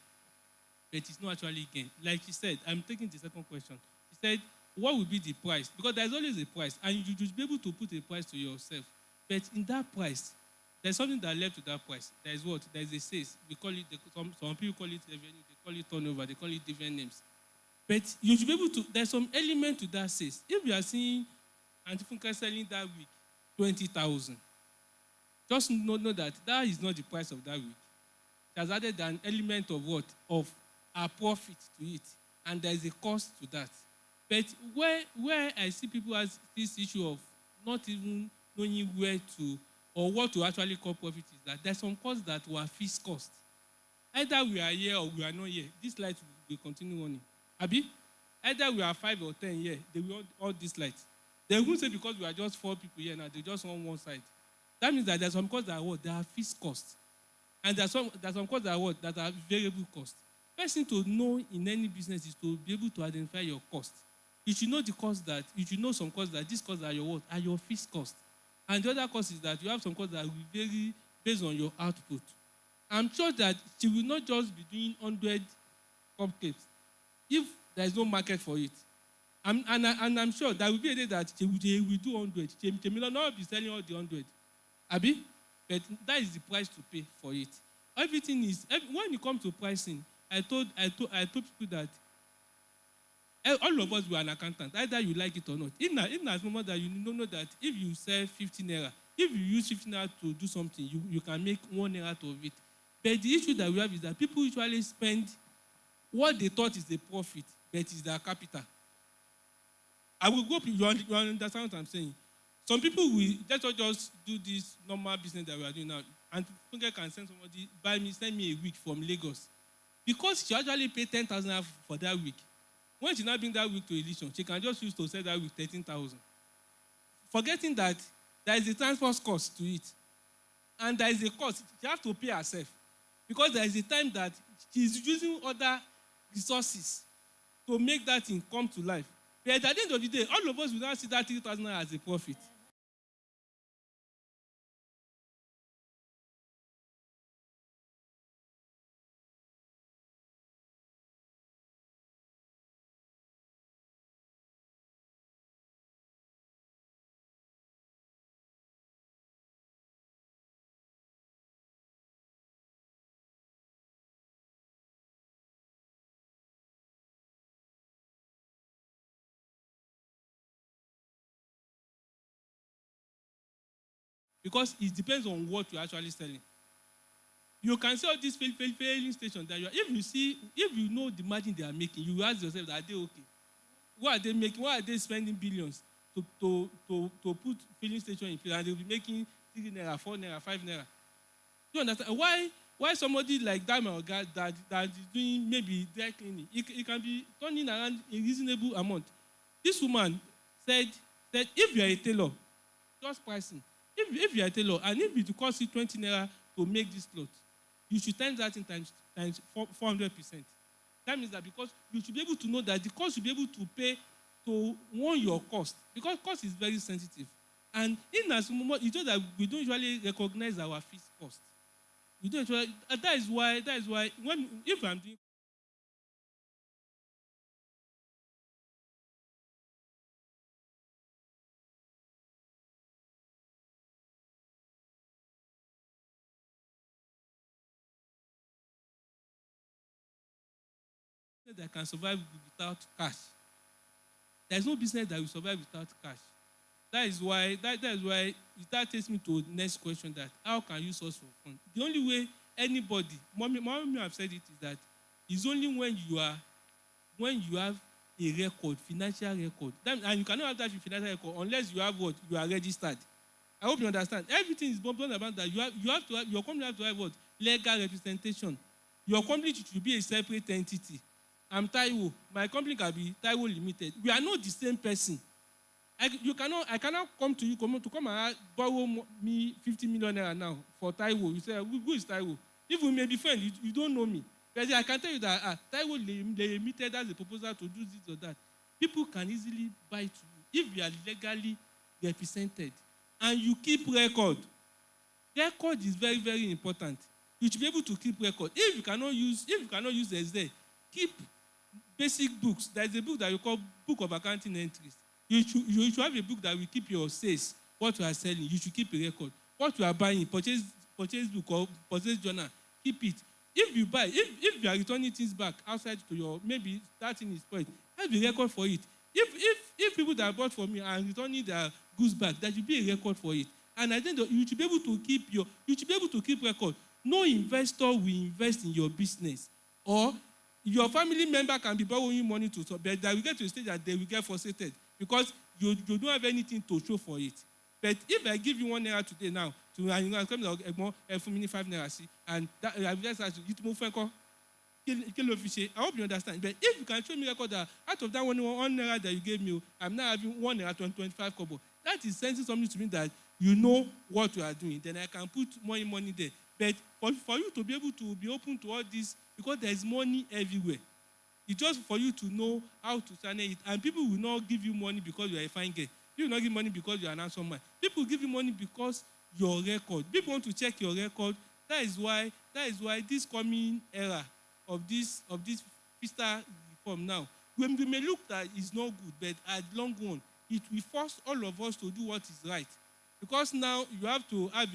but it's not actually gain. Like she said, I'm taking the second question. She said, what will be the price? Because there's always a price, and you should be able to put a price to yourself. But in that price, there's something that led to that price. There is what? There is a sales. We call it, some people call it revenue, they call it turnover, they call it different names. But you should be able to, there's some element to that sales. If you are seeing Auntie Funke selling that week 20,000, just know that that is not the price of that week. It has added an element of what? Of a profit to it. And there is a cost to that. But where I see people as this issue of not even knowing where to or what to actually call profit is that there's some costs that were fixed costs. Either we are here or we are not here. This light will continue running. Abi? Either we are 5 or 10 here, they will all these lights. They won't say because we are just 4 people here now, they just on one side. That means that there's some costs that are what? They are fixed costs. And there's some costs that are what? That are variable costs. First thing to know in any business is to be able to identify your cost. You should know the cost that, you should know some costs that these costs are your what? Are your fixed costs. And the other cost is that you have some costs that will vary based on your output. I'm sure that she will not just be doing 100 cupcakes if there is no market for it. And I'm sure there will be a day that she will do 100. She may not be selling all the 100. Abi? But that is the price to pay for it. Everything is, when it comes to pricing, I told people that all of us were an accountant, either you like it or not. In as moment that you know that if you sell 15 naira, if you use 15 naira to do something, you can make 1 naira out of it. But the issue that we have is that people usually spend what they thought is the profit, but it's their capital. I will go, you understand what I'm saying? Some people will just do this normal business that we are doing now. And Funke can send somebody, send me a week from Lagos. Because she actually paid 10,000 for that week. When she now brings that week to Edition, she can just use to sell that week 13,000. Forgetting that there is a transport cost to it. And there is a cost. She has to pay herself. Because there is a time that she is using other resources to make that thing come to life. But at the end of the day, all of us will now see that 3,000 as a profit. Because it depends on what you're actually selling. You can see all these failing stations that if you know the margin they are making, you ask yourself, are they okay? What are they making? Why are they spending billions to put filling station in place, and they'll be making 3 naira, 4 naira, 5 naira? Do you understand? Why somebody like that that is doing maybe dry cleaning, it can be turning around a reasonable amount. This woman said if you are a tailor, just pricing. If you are a tailor, and if it costs you 20 naira to make this cloth, you should times that in times 400%. That means that because you should be able to know that the cost should be able to pay to warn your cost, because cost is very sensitive. And in as moment, it's just that we don't usually recognize our fixed cost. We don't usually, that is why if I'm doing that can survive without cash. There's no business that will survive without cash. That is why that takes me to the next question, that how can you source for fund? The only way anybody, mommy have said it, is that it's only when you have a record, financial record. And you cannot have that financial record unless you have what? You are registered. I hope you understand. Everything is done about that. Your company has to have what? Legal representation. Your company should be a separate entity. I'm Taiwo. My company can be Taiwo Limited. We are not the same person. I cannot come to you to come and borrow me 50 million naira now for Taiwo. You say, who is Taiwo? If we may be friends, you don't know me. But I can tell you that Taiwo they emitted as a proposal to do this or that. People can easily buy to you if you are legally represented and you keep record. Record is very, very important. You should be able to keep record. If you cannot use Excel, keep basic books. There is a book that you call Book of Accounting Entries. You should have a book that will keep your sales, what you are selling. You should keep a record. What you are buying, purchase book or purchase journal, keep it. If you buy, if you are returning things back outside to your, maybe that thing is spoiled, have a record for it. If people that bought from me are returning their goods back, there should be a record for it. And I think that you should be able to keep record. No investor will invest in your business, or your family member can be borrowing you money to, but they will get to a stage that they will get frustrated because you don't have anything to show for it. But if I give you 1 naira today now, and you come to for me 5 naira, and that I will just ask you to move I hope you understand. But if you can show me record that out of that one naira that you gave me, I'm now having 1 naira 25 kobo. That is sending something to me that you know what you are doing. Then I can put more money there. But for you to be able to be open to all this, because there is money everywhere. It's just for you to know how to channel it. And people will not give you money because you are a fine girl. People will not give money because you are an handsome man. People give you money because your record. People want to check your record. That is why this coming era of this fiscal reform now, we may look that it's not good, but at long run, it will force all of us to do what is right. Because now you have to have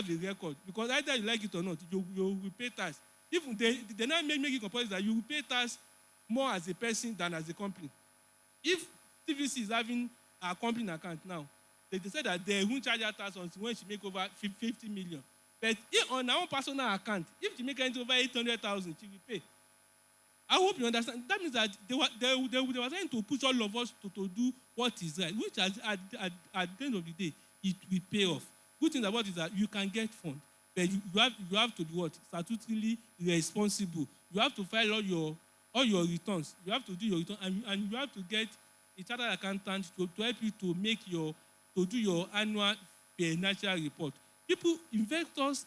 a record. Because either you like it or not, you will pay tax. If they now make it compulsory that you will pay tax more as a person than as a company. If TVC is having a company account now, they said that they won't charge her tax until when she make over 50 million. But if on her own personal account, if she make anything over 800,000, she will pay. I hope you understand. That means that they were trying to push all of us to do what is right, which at the end of the day, it will pay off. Good thing about it is that you can get funds, but you have to be what? Statutorily responsible. You have to file all your returns. You have to do your return, and you have to get a chartered accountant to help you to do your annual financial report. Investors,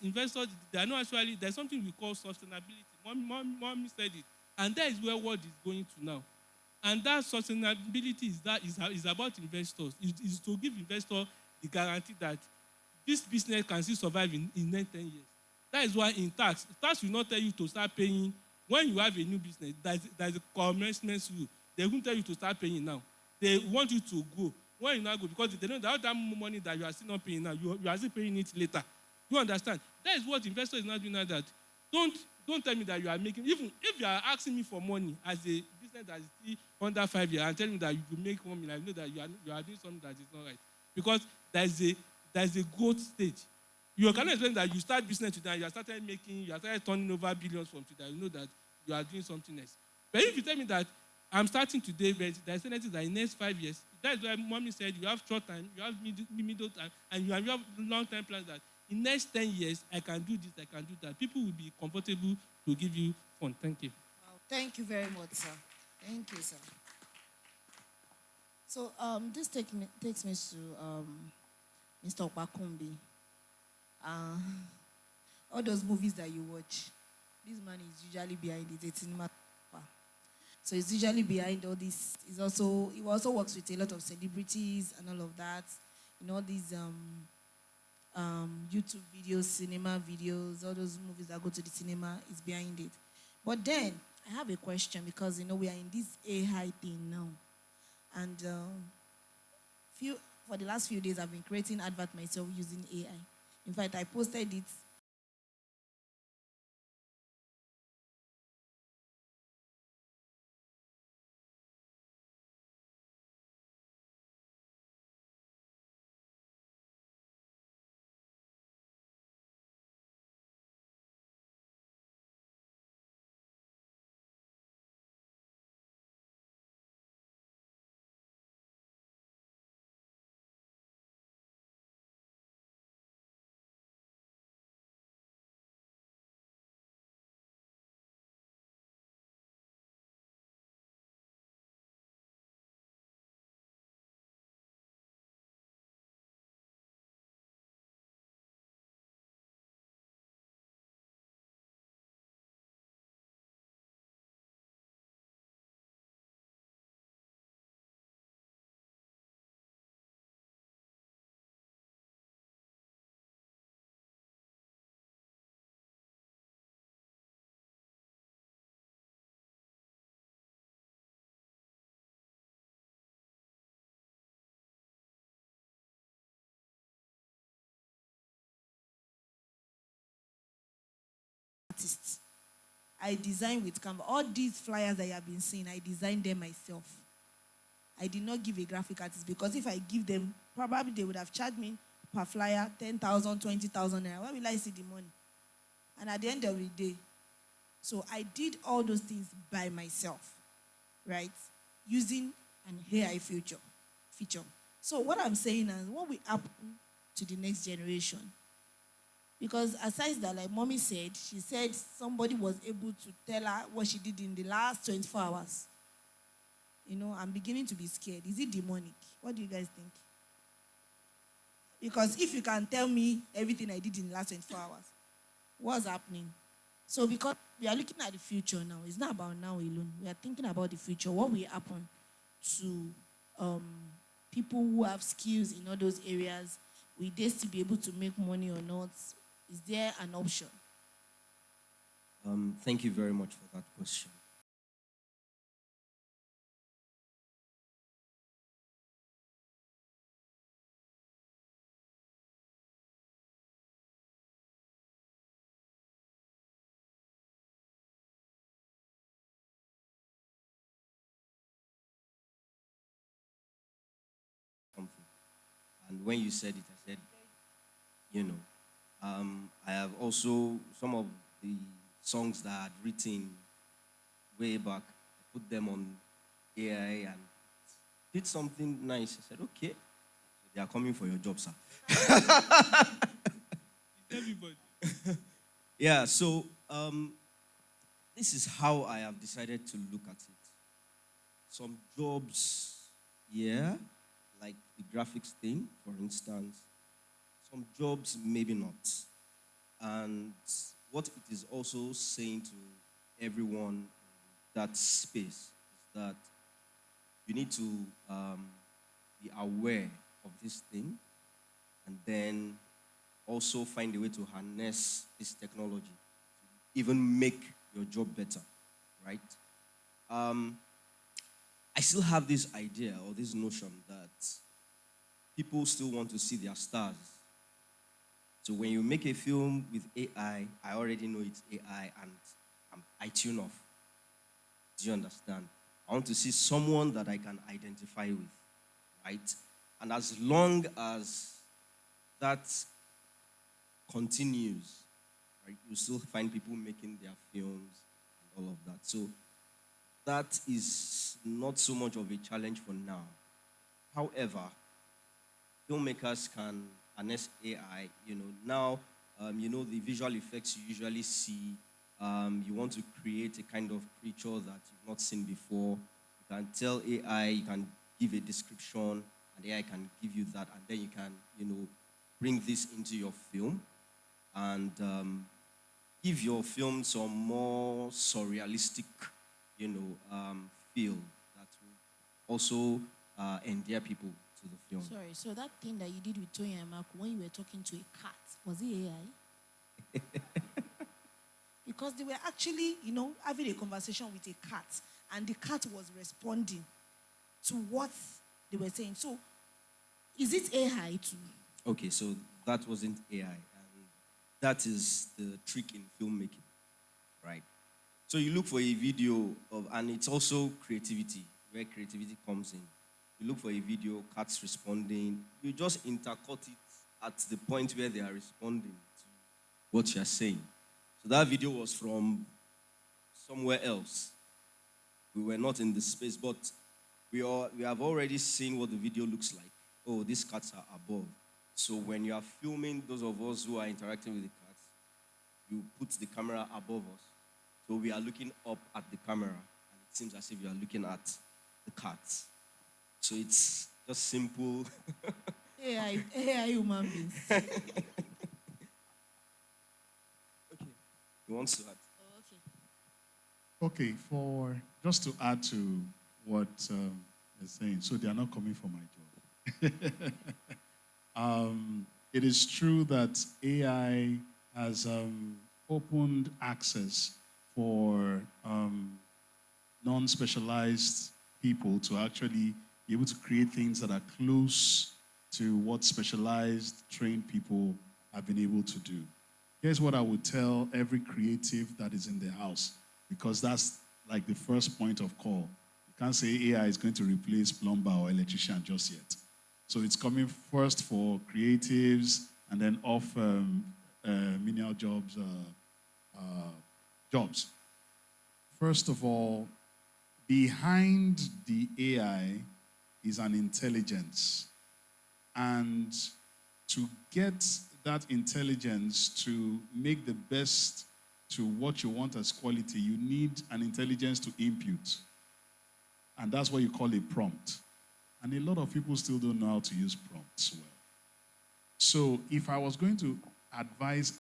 they are not actually, there's something we call sustainability. Mommy said it. And that is where world is going to now. And that sustainability is about investors. It's to give investors the guarantee that this business can still survive in the next 10 years. That is why in tax will not tell you to start paying when you have a new business. There's a commencement rule. They won't tell you to start paying now. They want you to go. When you not go, because they know that money that you are still not paying now, you are still paying it later. You understand? That is what investors is not doing now. That don't tell me that you are making, even if you are asking me for money as a business that is still under 5 years and telling me that you will make money, I know that you are doing something that is not right. Because there is a growth stage. You cannot explain that you start business today and you are started turning over billions from today. You know that you are doing something else. But if you tell me that I'm starting today, but there is anything that in the next 5 years, that's why mommy said you have short time, you have middle time, and you have long-term plans that in the next 10 years, I can do this, I can do that. People will be comfortable to give you fund. Thank you. Wow, thank you very much, sir. Thank you, sir. So this takes me to Mr. Opakumbi. All those movies that you watch, this man is usually behind it. It's in So he's usually behind all this. He also works with a lot of celebrities and all of that. All these YouTube videos, cinema videos, all those movies that go to the cinema is behind it. But then I have a question because we are in this AI thing now, and for the last few days I've been creating advert myself using AI. In fact, I posted it I designed with Canva. All these flyers that you have been seeing, I designed them myself. I did not give a graphic artist because if I give them, probably they would have charged me per flyer 10,000, 20,000 naira. Where will I see the money? And at the end of the day, so I did all those things by myself, right? Using an AI feature. So what I'm saying is, what will happen to the next generation? Because aside that, like mommy said, she said somebody was able to tell her what she did in the last 24 hours. You know, I'm beginning to be scared. Is it demonic? What do you guys think? Because if you can tell me everything I did in the last 24 hours, what's happening? So because we are looking at the future now, it's not about now alone. We are thinking about the future. What will happen to people who have skills in all those areas? Will they still be able to make money or not? Is there an option? Thank you very much for that question. Something. And when you said it, I said, you know, I have also some of the songs that I had written way back. I put them on AI and did something nice. I said, okay, they are coming for your job, sir. Everybody. Yeah, so this is how I have decided to look at it. Some jobs, yeah, like the graphics thing, for instance. Some jobs, maybe not. And what it is also saying to everyone in that space is that you need to be aware of this thing and then also find a way to harness this technology to even make your job better, right? I still have this idea or this notion that people still want to see their stars. So when you make a film with AI, I already know it's AI and I tune off. Do you understand? I want to see someone that I can identify with, right? And as long as that continues, right, you still find people making their films and all of that. So that is not so much of a challenge for now. However, filmmakers can harness AI. Now, the visual effects you usually see. You want to create a kind of creature that you've not seen before. You can tell AI, you can give a description, and AI can give you that, and then you can, bring this into your film and give your film some more surrealistic, feel that will also endear people to the film. Sorry, so that thing that you did with Toyin and Marco when you were talking to a cat, was it AI? Because they were actually, having a conversation with a cat, and the cat was responding to what they were saying. So, is it AI too? Okay, so that wasn't AI. And that is the trick in filmmaking, right? So you look for a video and it's also creativity, where creativity comes in. You look for a video, cats responding. You just intercut it at the point where they are responding to what you're saying. So that video was from somewhere else. We were not in the space, but we have already seen what the video looks like. Oh, these cats are above. So when you are filming, those of us who are interacting with the cats, you put the camera above us. So we are looking up at the camera, and it seems as if you are looking at the cats. So it's just simple. AI human beings. Okay. He wants to add. Oh, Okay, okay. just to add to what you're saying, so they are not coming for my job. It is true that AI has opened access for non-specialized people to actually be able to create things that are close to what specialized, trained people have been able to do. Here's what I would tell every creative that is in the house. because that's like the first point of call. You can't say AI is going to replace plumber or electrician just yet. So it's coming first for creatives and then off menial jobs. First of all, behind the AI is an intelligence. And to get that intelligence to make the best to what you want as quality, you need an intelligence to input. And that's what you call a prompt. And a lot of people still don't know how to use prompts well. So if I was going to advise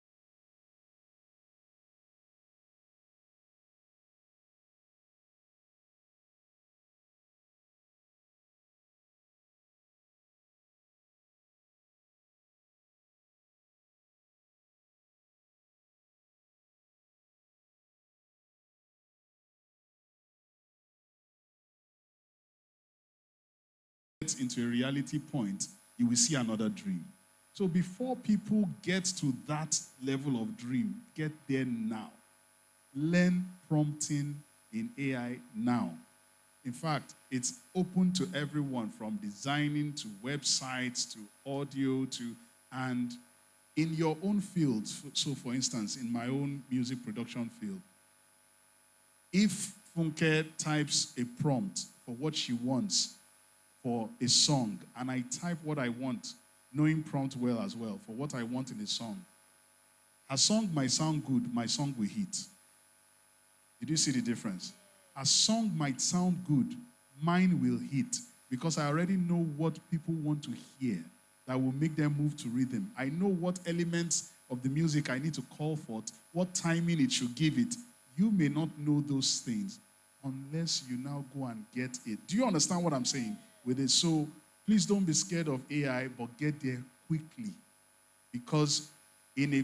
into a reality point, you will see another dream. So before people get to that level of dream, get there now. Learn prompting in AI now. In fact, it's open to everyone from designing to websites to audio to, and in your own field. So for instance, in my own music production field, if Funke types a prompt for what she wants for a song, and I type what I want, knowing prompt well as well, for what I want in a song, her song might sound good, my song will hit. Did you see the difference? A song might sound good, mine will hit, because I already know what people want to hear that will make them move to rhythm. I know what elements of the music I need to call forth, what timing it should give it. You may not know those things unless you now go and get it. Do you understand what I'm saying with it? So please don't be scared of AI, but get there quickly. Because in a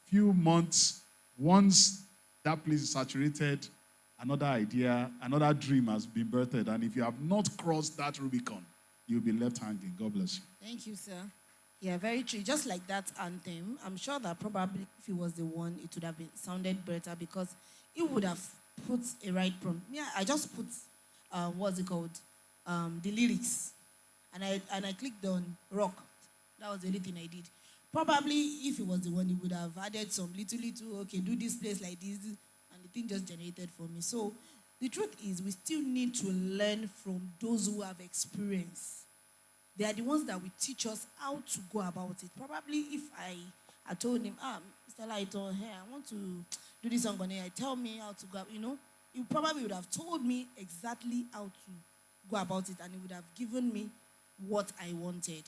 few months, once that place is saturated, another idea, another dream has been birthed. And if you have not crossed that Rubicon, you'll be left hanging. God bless you. Thank you, sir. Yeah, very true. Just like that anthem, I'm sure that probably if he was the one, it would have sounded better because he would have put a right prompt. Yeah, I just put, what's it called? The lyrics. And I clicked on rock. That was the only thing I did. Probably if he was the one, he would have added some little, okay, do this place like this, and the thing just generated for me. So the truth is we still need to learn from those who have experience. They are the ones that will teach us how to go about it. Probably if I told him, Mr. Lighton, hey, I want to do this song on air, tell me how to go, he probably would have told me exactly how to go about it, and he would have given me what I wanted.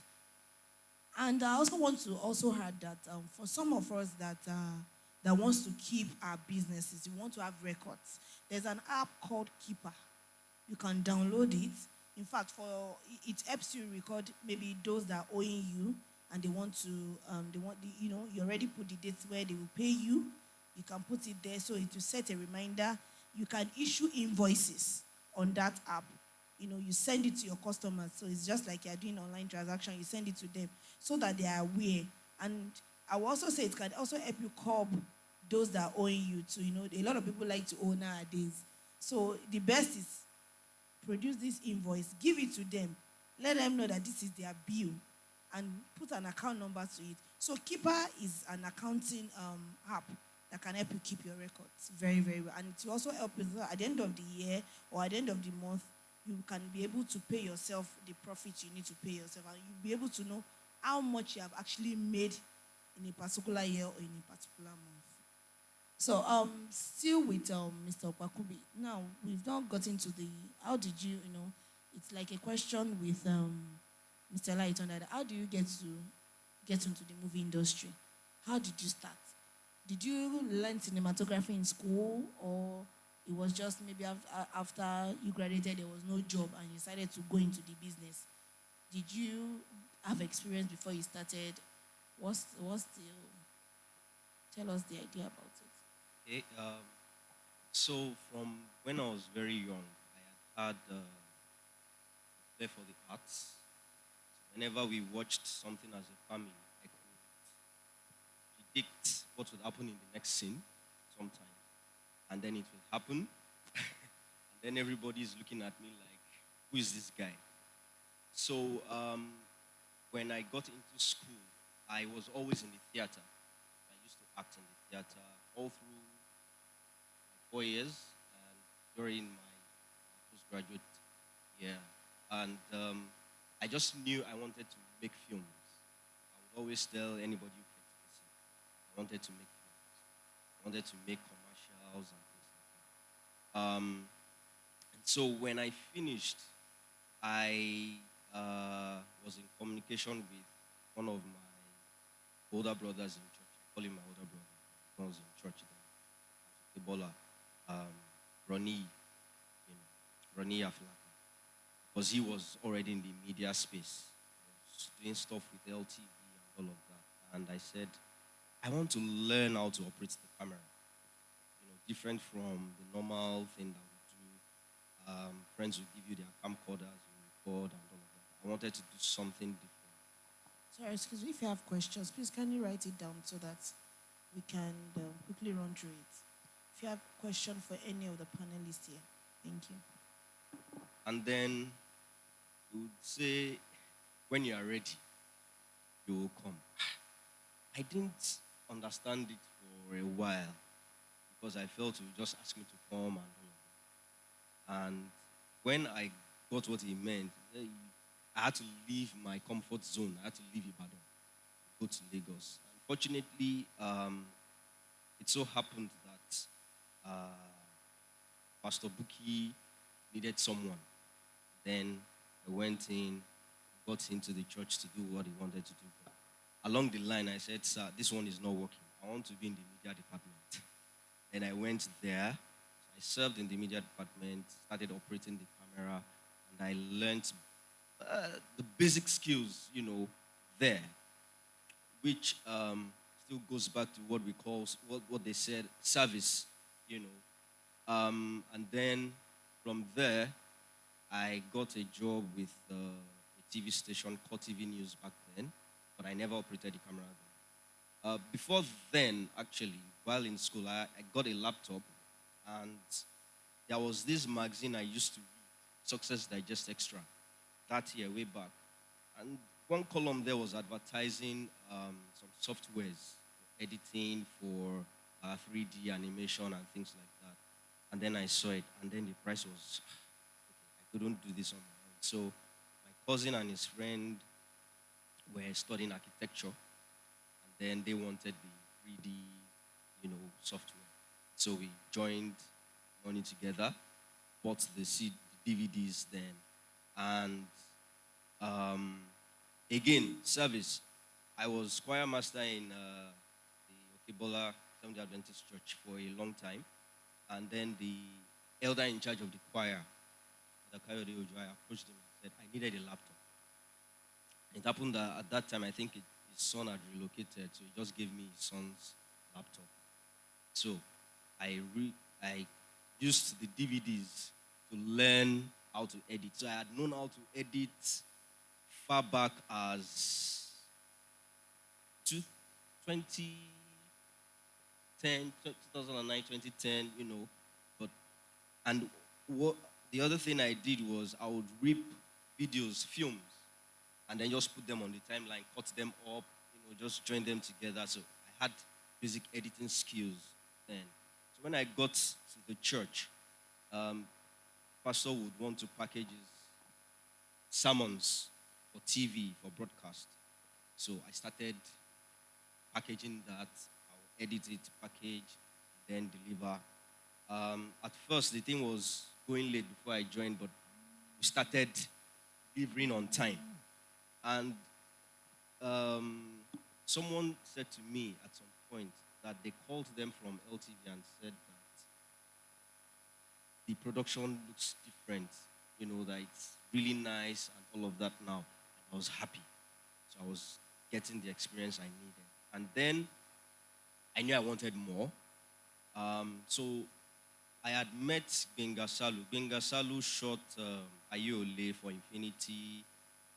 And I also want to also add that for some of us that wants to keep our businesses, we want to have records, there's an app called Keeper. You can download it. In fact, it helps you record maybe those that are owing you, and you already put the dates where they will pay you. You can put it there, so it will set a reminder. You can issue invoices on that app. You send it to your customers. So it's just like you're doing online transaction. You send it to them so that they are aware. And I will also say it can also help you curb those that are owing you too. A lot of people like to owe nowadays. So the best is produce this invoice, give it to them, let them know that this is their bill, and put an account number to it. So Keeper is an accounting app that can help you keep your records very, very well. And it will also help you at the end of the year or at the end of the month, you can be able to pay yourself the profit you need to pay yourself, and you'll be able to know how much you have actually made in a particular year or in a particular month. So, still with Mr. Okwakubi. Now, we've not gotten to how did you, it's like a question with Mr. Lighton that how do you get into the movie industry? How did you start? Did you learn cinematography in school, or it was just maybe after you graduated, there was no job and you decided to go into the business? Did you have experience before you started? Tell us the idea about it. Okay, so from when I was very young, I had there for the arts. So whenever we watched something as a family, I could predict what would happen in the next scene sometimes. and then it will happen. And then everybody is looking at me like, who is this guy? So when I got into school, I was always in the theater. I used to act in the theater all through my 4 years and during my postgraduate year. And I just knew I wanted to make films. I would always tell anybody who came to visit, I wanted to make films. I wanted to make commercials and things like that. And so when I finished, I was in communication with one of my older brothers in church. I call him my older brother. He was in church then. Ebola, Ronnie, Ronnie Aflaka, because he was already in the media space. He was doing stuff with LTV and all of that. And I said, I want to learn how to operate the camera. Different from the normal thing that we do. Friends will give you their camcorders, you record and all of that. I wanted to do something different. Sorry, excuse me. If you have questions, please can you write it down so that we can quickly run through it. If you have a question for any of the panelists here, thank you. And then you would say, when you are ready, you will come. I didn't understand it for a while because I felt he would just ask me to come and all of that. And when I got what he meant, I had to leave my comfort zone. I had to leave Ibadan, go to Lagos. Unfortunately, it so happened that Pastor Buki needed someone. Then I went in, got into the church to do what he wanted to do. But along the line, I said, sir, this one is not working. I want to be in the media department. Then I went there. I served in the media department, started operating the camera, and I learned the basic skills, there, which still goes back to what we call, what they said, service, And then from there, I got a job with a TV station called TV News back then, but I never operated the camera then. Before then, actually, while in school, I got a laptop, and there was this magazine I used to read, Success Digest Extra, that year, way back. And one column there was advertising some softwares for editing, for 3D animation and things like that. And then I saw it, and then the price was, I couldn't do this on my own. So my cousin and his friend were studying architecture, and then they wanted the 3D, software. So we joined money together, bought the DVDs then, and again, service. I was choir master in the Okebola Seventh-day Adventist Church for a long time, and then the elder in charge of the choir, the Kayode Ojo, I approached him and said, I needed a laptop. It happened that at that time, I think his son had relocated, so he just gave me his son's laptop. So I used the DVDs to learn how to edit. So I had known how to edit far back as 2009, 2010, and what the other thing I did was I would rip videos, films, and then just put them on the timeline, cut them up, just join them together. So I had basic editing skills then. So when I got to the church, pastor would want to package his sermons for TV, for broadcast. So I started packaging that. I would edit it, package, then deliver. At first, the thing was going late before I joined, but we started delivering on time. And someone said to me at some point that they called them from LTV and said that the production looks different, that it's really nice and all of that now. And I was happy. So I was getting the experience I needed. And then I knew I wanted more. So I had met Benga Salu. Benga Salu shot Ayole for Infinity.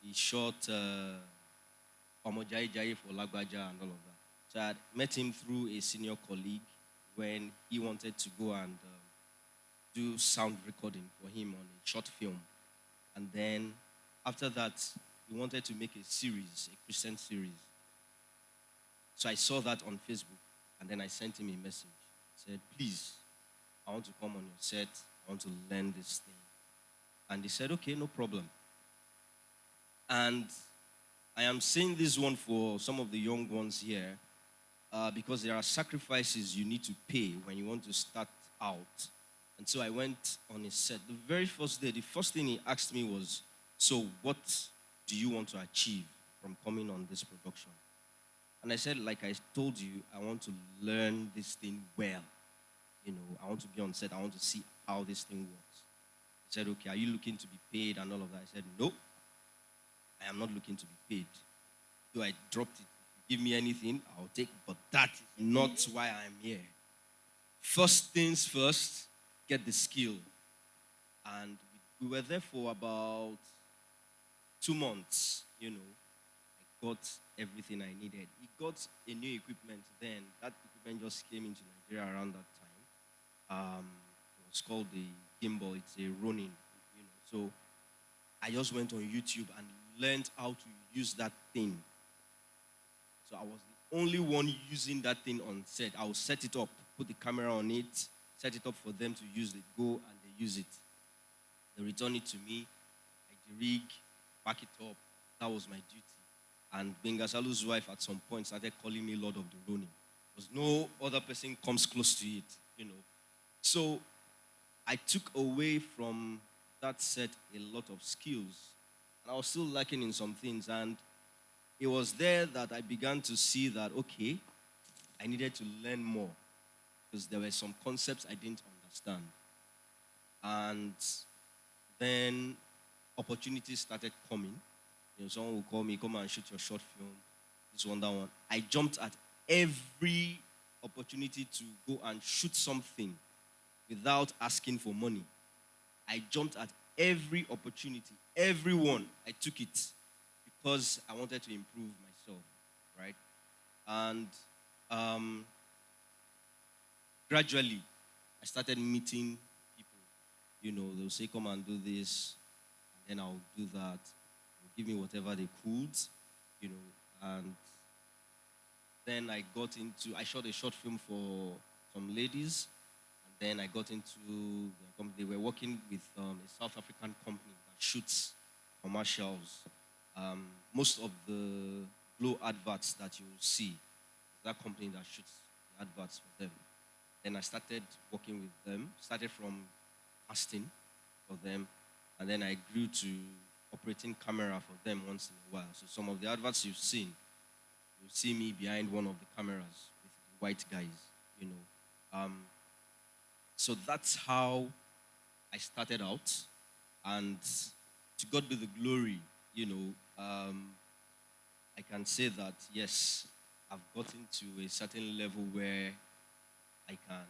He shot Omojai Jai for Lagbaja and all of that. So I had met him through a senior colleague. when he wanted to go and do sound recording for him on a short film. And then after that, he wanted to make a series, a Christian series. So I saw that on Facebook, and then I sent him a message. I said, please, I want to come on your set. I want to learn this thing. And he said, okay, no problem. And I am saying this one for some of the young ones here, because there are sacrifices you need to pay when you want to start out. And so I went on his set. The very first day, the first thing he asked me was, so what do you want to achieve from coming on this production? And I said, like I told you, I want to learn this thing well. You know, I want to be on set. I want to see how this thing works. He said, okay, are you looking to be paid and all of that? I said, no, I am not looking to be paid. Though I dropped it. If you give me anything, I'll take, but that is not why I'm here. First things first, get the skill. And we were there for about 2 months, you know. I got everything I needed. He got a new equipment then. That equipment just came into Nigeria around that time. It was called the gimbal. It's a Ronin, you know. So I just went on YouTube and learned how to use that thing. So I was the only one using that thing on set. I would set it up, put the camera on it, set it up for them to use it, go and they use it. They return it to me, I rig, back it up. That was my duty. And Bengasalu's wife at some point started calling me Lord of the Ronin. Because no other person comes close to it, you know. So I took away from that set a lot of skills. And I was still lacking in some things. And it was there that I began to see that, okay, I needed to learn more. Because there were some concepts I didn't understand. And then opportunities started coming. You know, someone would call me, come and shoot your short film, this one, that one. I jumped at every opportunity to go and shoot something without asking for money. I jumped at every opportunity, everyone. I took it because I wanted to improve myself, right? And gradually, I started meeting people. You know, they'll say, come and do this, and then I'll do that. They'll give me whatever they could, you know. And then I shot a short film for some ladies, and then I got into, they were working with a South African company that shoots commercials. Most of the Glow adverts that you will see, that company that shoots the adverts for them. Then I started working with them, started from casting for them, and then I grew to operating camera for them once in a while. So some of the adverts you've seen, you'll see me behind one of the cameras with the white guys, you know. So that's how I started out. And to God be the glory, you know, I can say that, yes, I've gotten to a certain level where I can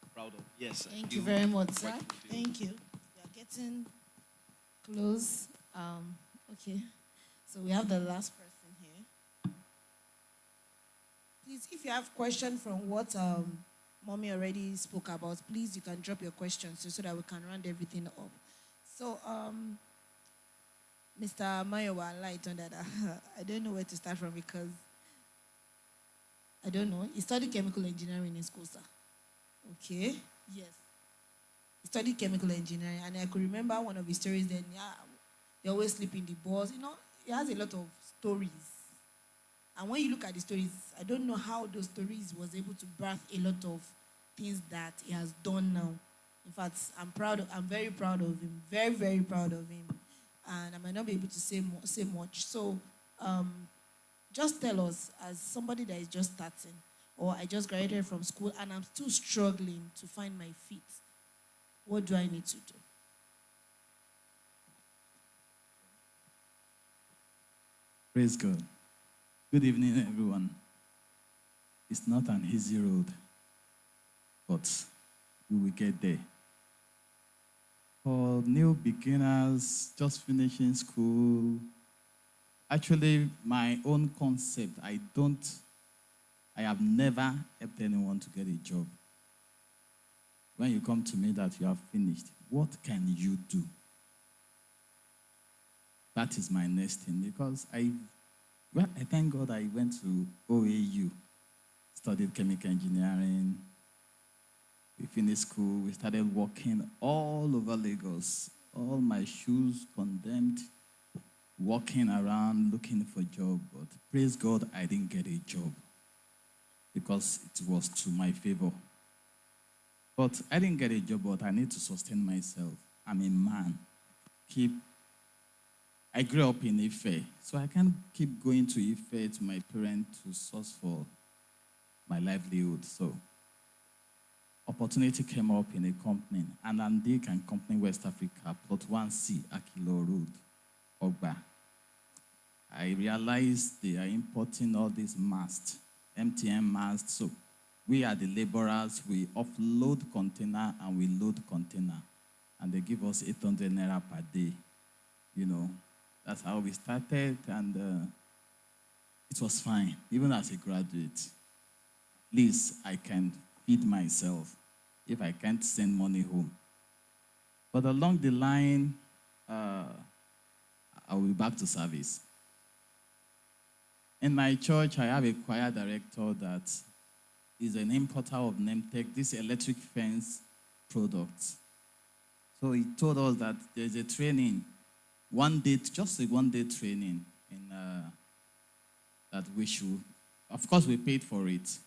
be proud of. Yes, Thank you very much, sir. Thank you. We are getting close. Okay. So we have the last person here. Please, if you have questions from what Mommy already spoke about, please, you can drop your questions so that we can round everything up. So, Mr. Mayowa, light on that. I don't know where to start from because I don't know. He studied chemical engineering in school, sir. Okay. Yes. He studied chemical engineering, and I could remember one of his stories then. Yeah, they always sleep in the bus. You know, he has a lot of stories. And when you look at the stories, I don't know how those stories was able to birth a lot of things that he has done now. In fact, I'm very proud of him. Very, very proud of him. And I might not be able to say much. So, just tell us, as somebody that is just starting, or I just graduated from school and I'm still struggling to find my feet, what do I need to do? Praise God. Good evening, everyone. It's not an easy road, but we will get there. For new beginners, just finishing school, actually, my own concept, I have never helped anyone to get a job. when you come to me that you have finished, what can you do? That is my next thing because I thank God I went to OAU, studied chemical engineering. We finished school, we started working all over Lagos. All my shoes condemned, walking around looking for a job. But praise God, I didn't get a job because it was to my favor. But I didn't get a job, but I need to sustain myself. I'm a man. I grew up in Ife, so I can't keep going to Ife to my parents to source for my livelihood. So opportunity came up in a company, an Andekan company, West Africa, plot 1C, Akilo Road, Ogba. I realized they are importing all these masts, MTN masts. So we are the laborers, we offload container and we load container. And they give us 800 naira per day. You know, that's how we started, and it was fine, even as a graduate. At least I can feed myself if I can't send money home. But along the line, I will be back to service. In my church, I have a choir director that is an importer of Nemtech, this electric fence product. So he told us that there's a training, just a one-day training that we should, of course we paid for it.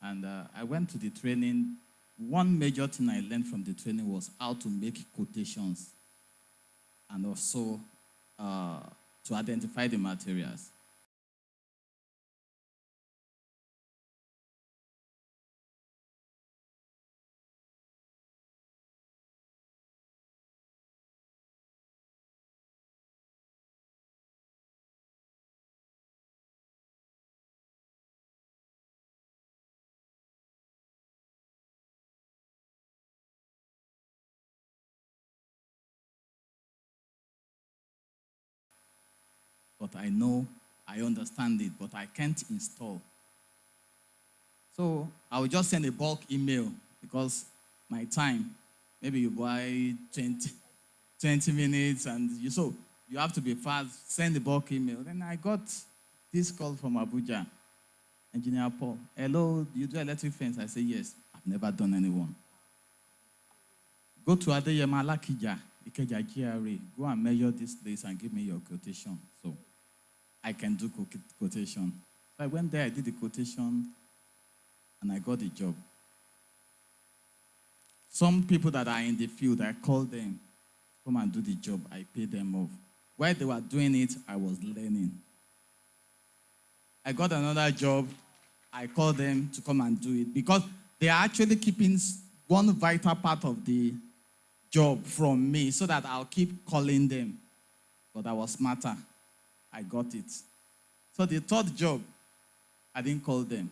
And I went to the training. One major thing I learned from the training was how to make quotations and also to identify the materials. But I know, I understand it, but I can't install. So I will just send a bulk email because my time, maybe you buy 20 minutes and you have to be fast, send the bulk email. Then I got this call from Abuja, Engineer Paul. Hello, do you do electric fence? I say, yes. I've never done any one. Go to Adeyema Lakija, Ikeja GRA. Go and measure this place and give me your quotation. So I can do quotation. So I went there, I did the quotation, and I got the job. Some people that are in the field, I called them, come and do the job. I paid them off. While they were doing it, I was learning. I got another job. I called them to come and do it because they are actually keeping one vital part of the job from me so that I'll keep calling them. But I was smarter. I got it. So the third job, I didn't call them.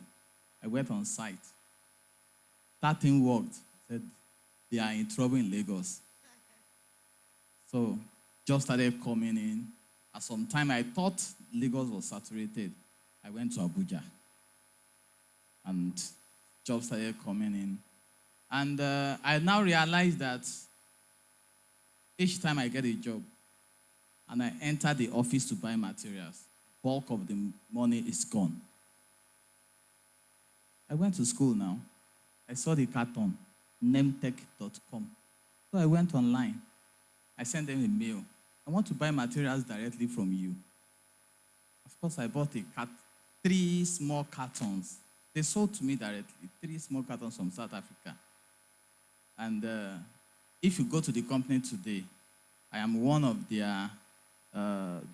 I went on site. That thing worked. Said they are in trouble in Lagos. So just started coming in. At some time, I thought Lagos was saturated. I went to Abuja. And jobs started coming in. And I now realize that each time I get a job and I enter the office to buy materials, bulk of the money is gone. I went to school now. I saw the carton, nemtech.com. So I went online. I sent them a mail. I want to buy materials directly from you. Of course, I bought 3 small cartons. They sold to me directly, 3 small cartons from South Africa. And if you go to the company today, I am one of their,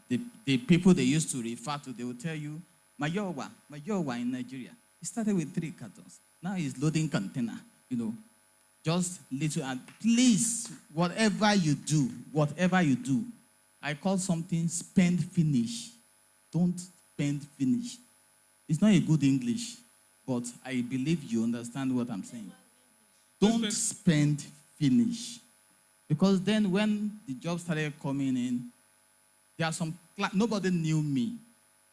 the people they used to refer to. They will tell you, Mayowa in Nigeria. He started with 3 cartons. Now he's loading container, just little. And please, whatever you do, I call something spend finish. Don't spend finish. It's not a good English, but I believe you understand what I'm saying. Don't spend finish. Because then when the job started coming in, there are nobody knew me.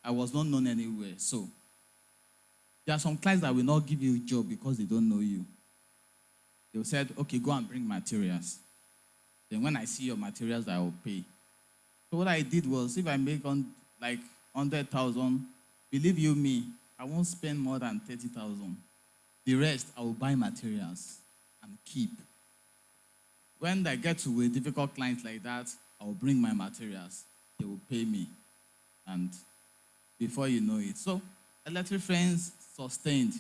I was not known anywhere. So there are some clients that will not give you a job because they don't know you. They said, okay, go and bring materials. Then when I see your materials, I will pay. So what I did was, if I make on like 100,000, believe you me, I won't spend more than 30,000. The rest, I will buy materials and keep. When I get to a difficult client like that, I will bring my materials. They will pay me. And before you know it. So Electric Friends sustained.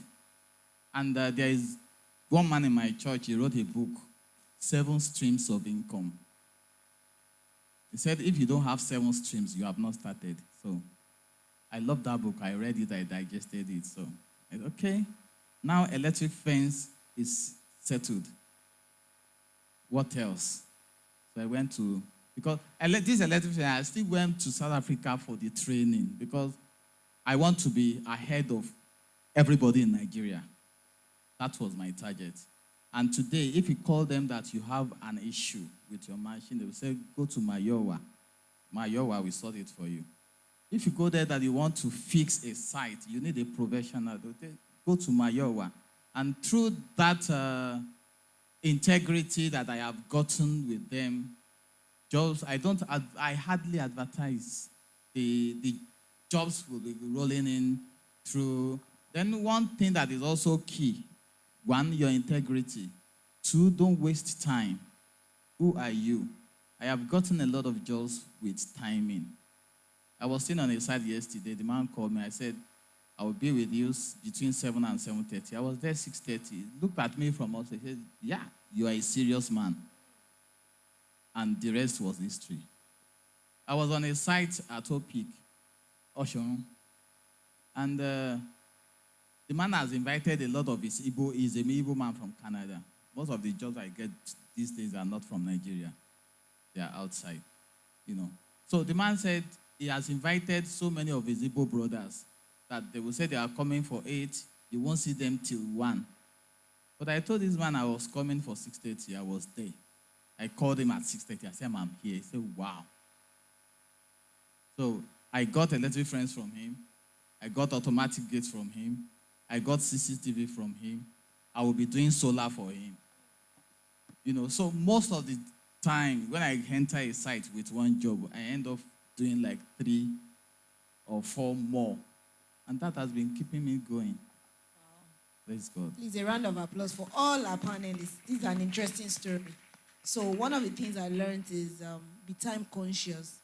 And there is one man in my church, he wrote a book, 7 Streams of Income. He said, if you don't have 7 streams, you have not started. So I love that book. I read it, I digested it. So I said, okay, now Electric Fence is settled. What else? So I went to, because this electric fence, I still went to South Africa for the training because I want to be ahead of everybody in Nigeria. That was my target. And today, if you call them that you have an issue with your machine, they will say, go to Mayowa. Mayowa will sort it for you. If you go there that you want to fix a site, you need a professional, go to Mayowa. And through that integrity that I have gotten with them, jobs, I hardly advertise. The jobs will be rolling in through. Then one thing that is also key, 1, your integrity. 2, don't waste time. Who are you? I have gotten a lot of jobs with timing. I was sitting on a site yesterday. The man called me. I said, I will be with you between 7 and 7:30. I was there 6:30. He looked at me from outside. He said, yeah, you are a serious man. And the rest was history. I was on a site at Opik, Oshun. And the man has invited a lot of his Igbo. He's an Igbo man from Canada. Most of the jobs I get these days are not from Nigeria. They are outside, you know. So the man said he has invited so many of his Igbo brothers that they will say they are coming for 8. You won't see them till 1. But I told this man I was coming for 6:30. I was there. I called him at 6:30. I said, I'm here. He said, wow. So I got electric friends from him. I got automatic gates from him. I got CCTV from him. I will be doing solar for him. You know, so most of the time when I enter a site with one job, I end up doing like 3 or 4 more. And that has been keeping me going. Praise God. Please, a round of applause for all our panelists. This is an interesting story. So one of the things I learned is be time conscious.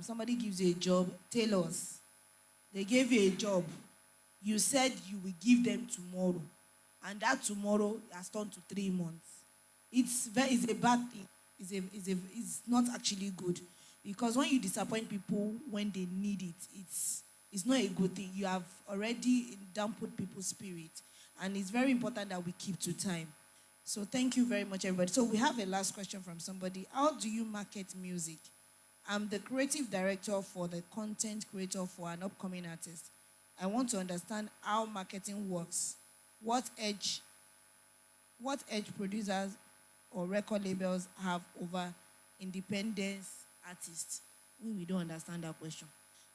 Somebody gives you a job, tell us. They gave you a job. You said you will give them tomorrow. And that tomorrow has turned to 3 months. It's a bad thing. It's not actually good. Because when you disappoint people when they need it, it's not a good thing. You have already dampened people's spirit. And it's very important that we keep to time. So thank you very much, everybody. So we have a last question from somebody. How do you market music? I'm the creative director for the content creator for an upcoming artist. I want to understand how marketing works. What edge producers or record labels have over independent artists? We don't understand that question.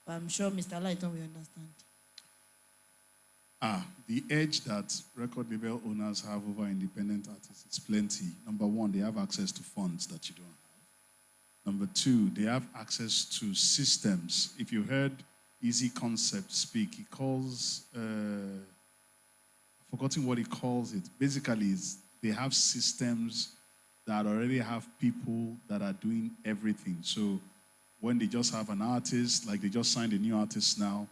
But I'm sure Mr. Lighton will understand. The edge that record label owners have over independent artists is plenty. Number 1, they have access to funds that you don't have. Number 2, they have access to systems. If you heard Easy Concept speak, he calls, I've forgotten what he calls it. Basically, they have systems that already have people that are doing everything. So when they just have an artist, like they just signed a new artist now,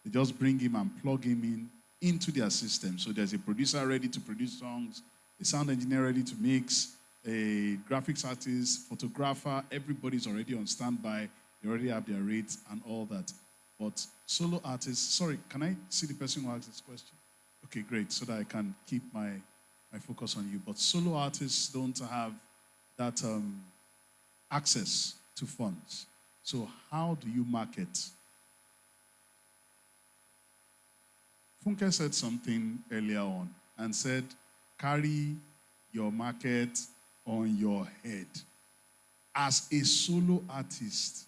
they just bring him and plug him into their system. So there's a producer ready to produce songs, a sound engineer ready to mix, a graphics artist, photographer, everybody's already on standby. They already have their rates and all that. But solo artists, sorry, can I see the person who asked this question? Okay, great, so that I can keep my focus on you. But solo artists don't have that access to funds. So how do you market? Funke said something earlier on and said, carry your market on your head. As a solo artist,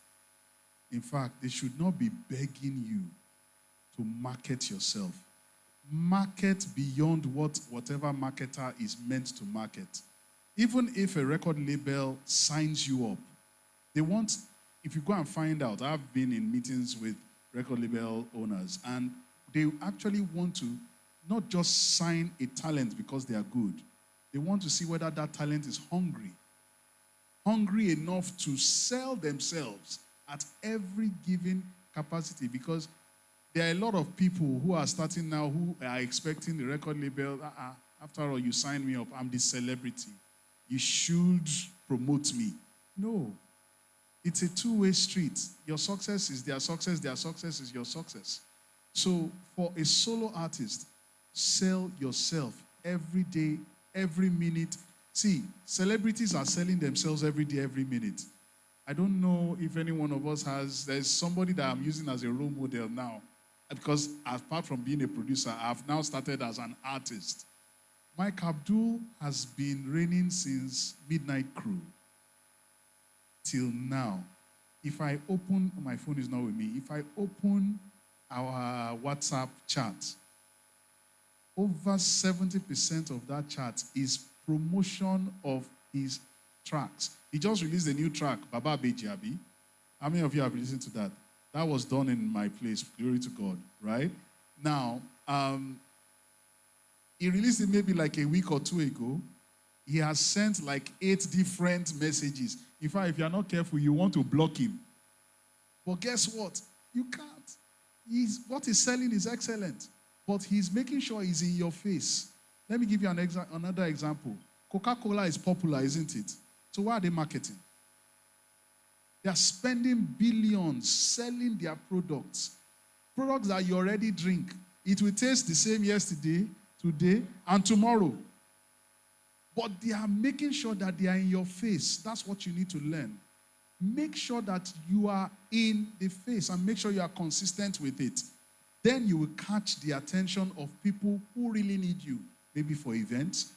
in fact, they should not be begging you to market yourself. market beyond what whatever marketer is meant to market. Even if a record label signs you up, they want, if you go and find out, I've been in meetings with record label owners, and they actually want to not just sign a talent because they are good. They want to see whether that talent is hungry enough to sell themselves at every given capacity, because there are a lot of people who are starting now who are expecting the record label, after all, you sign me up, I'm the celebrity. You should promote me. No. It's a two-way street. Your success is their success is your success. So for a solo artist, sell yourself every day, every minute. See, celebrities are selling themselves every day, every minute. I don't know if any one of us there's somebody that I'm using as a role model now. Because apart from being a producer, I've now started as an artist. Mike Abdul has been reigning since Midnight Crew till now. If I open, my phone is not with me, if I open our WhatsApp chat, over 70% of that chat is promotion of his tracks. He just released a new track, Baba Bejiabi. How many of you have listened to that? That was done in my place. Glory to God, right? Now, he released it maybe like a week or two ago. He has sent like 8 different messages. In fact, if you're not careful, you want to block him. But guess what? You can't. What he's selling is excellent, but he's making sure he's in your face. Let me give you another example. Coca-Cola is popular, isn't it? So why are they marketing? They are spending billions selling their products that you already drink. It will taste the same yesterday, today, and tomorrow. But they are making sure that they are in your face. That's what you need to learn. Make sure that you are in the face and make sure you are consistent with it. Then you will catch the attention of people who really need you, maybe for events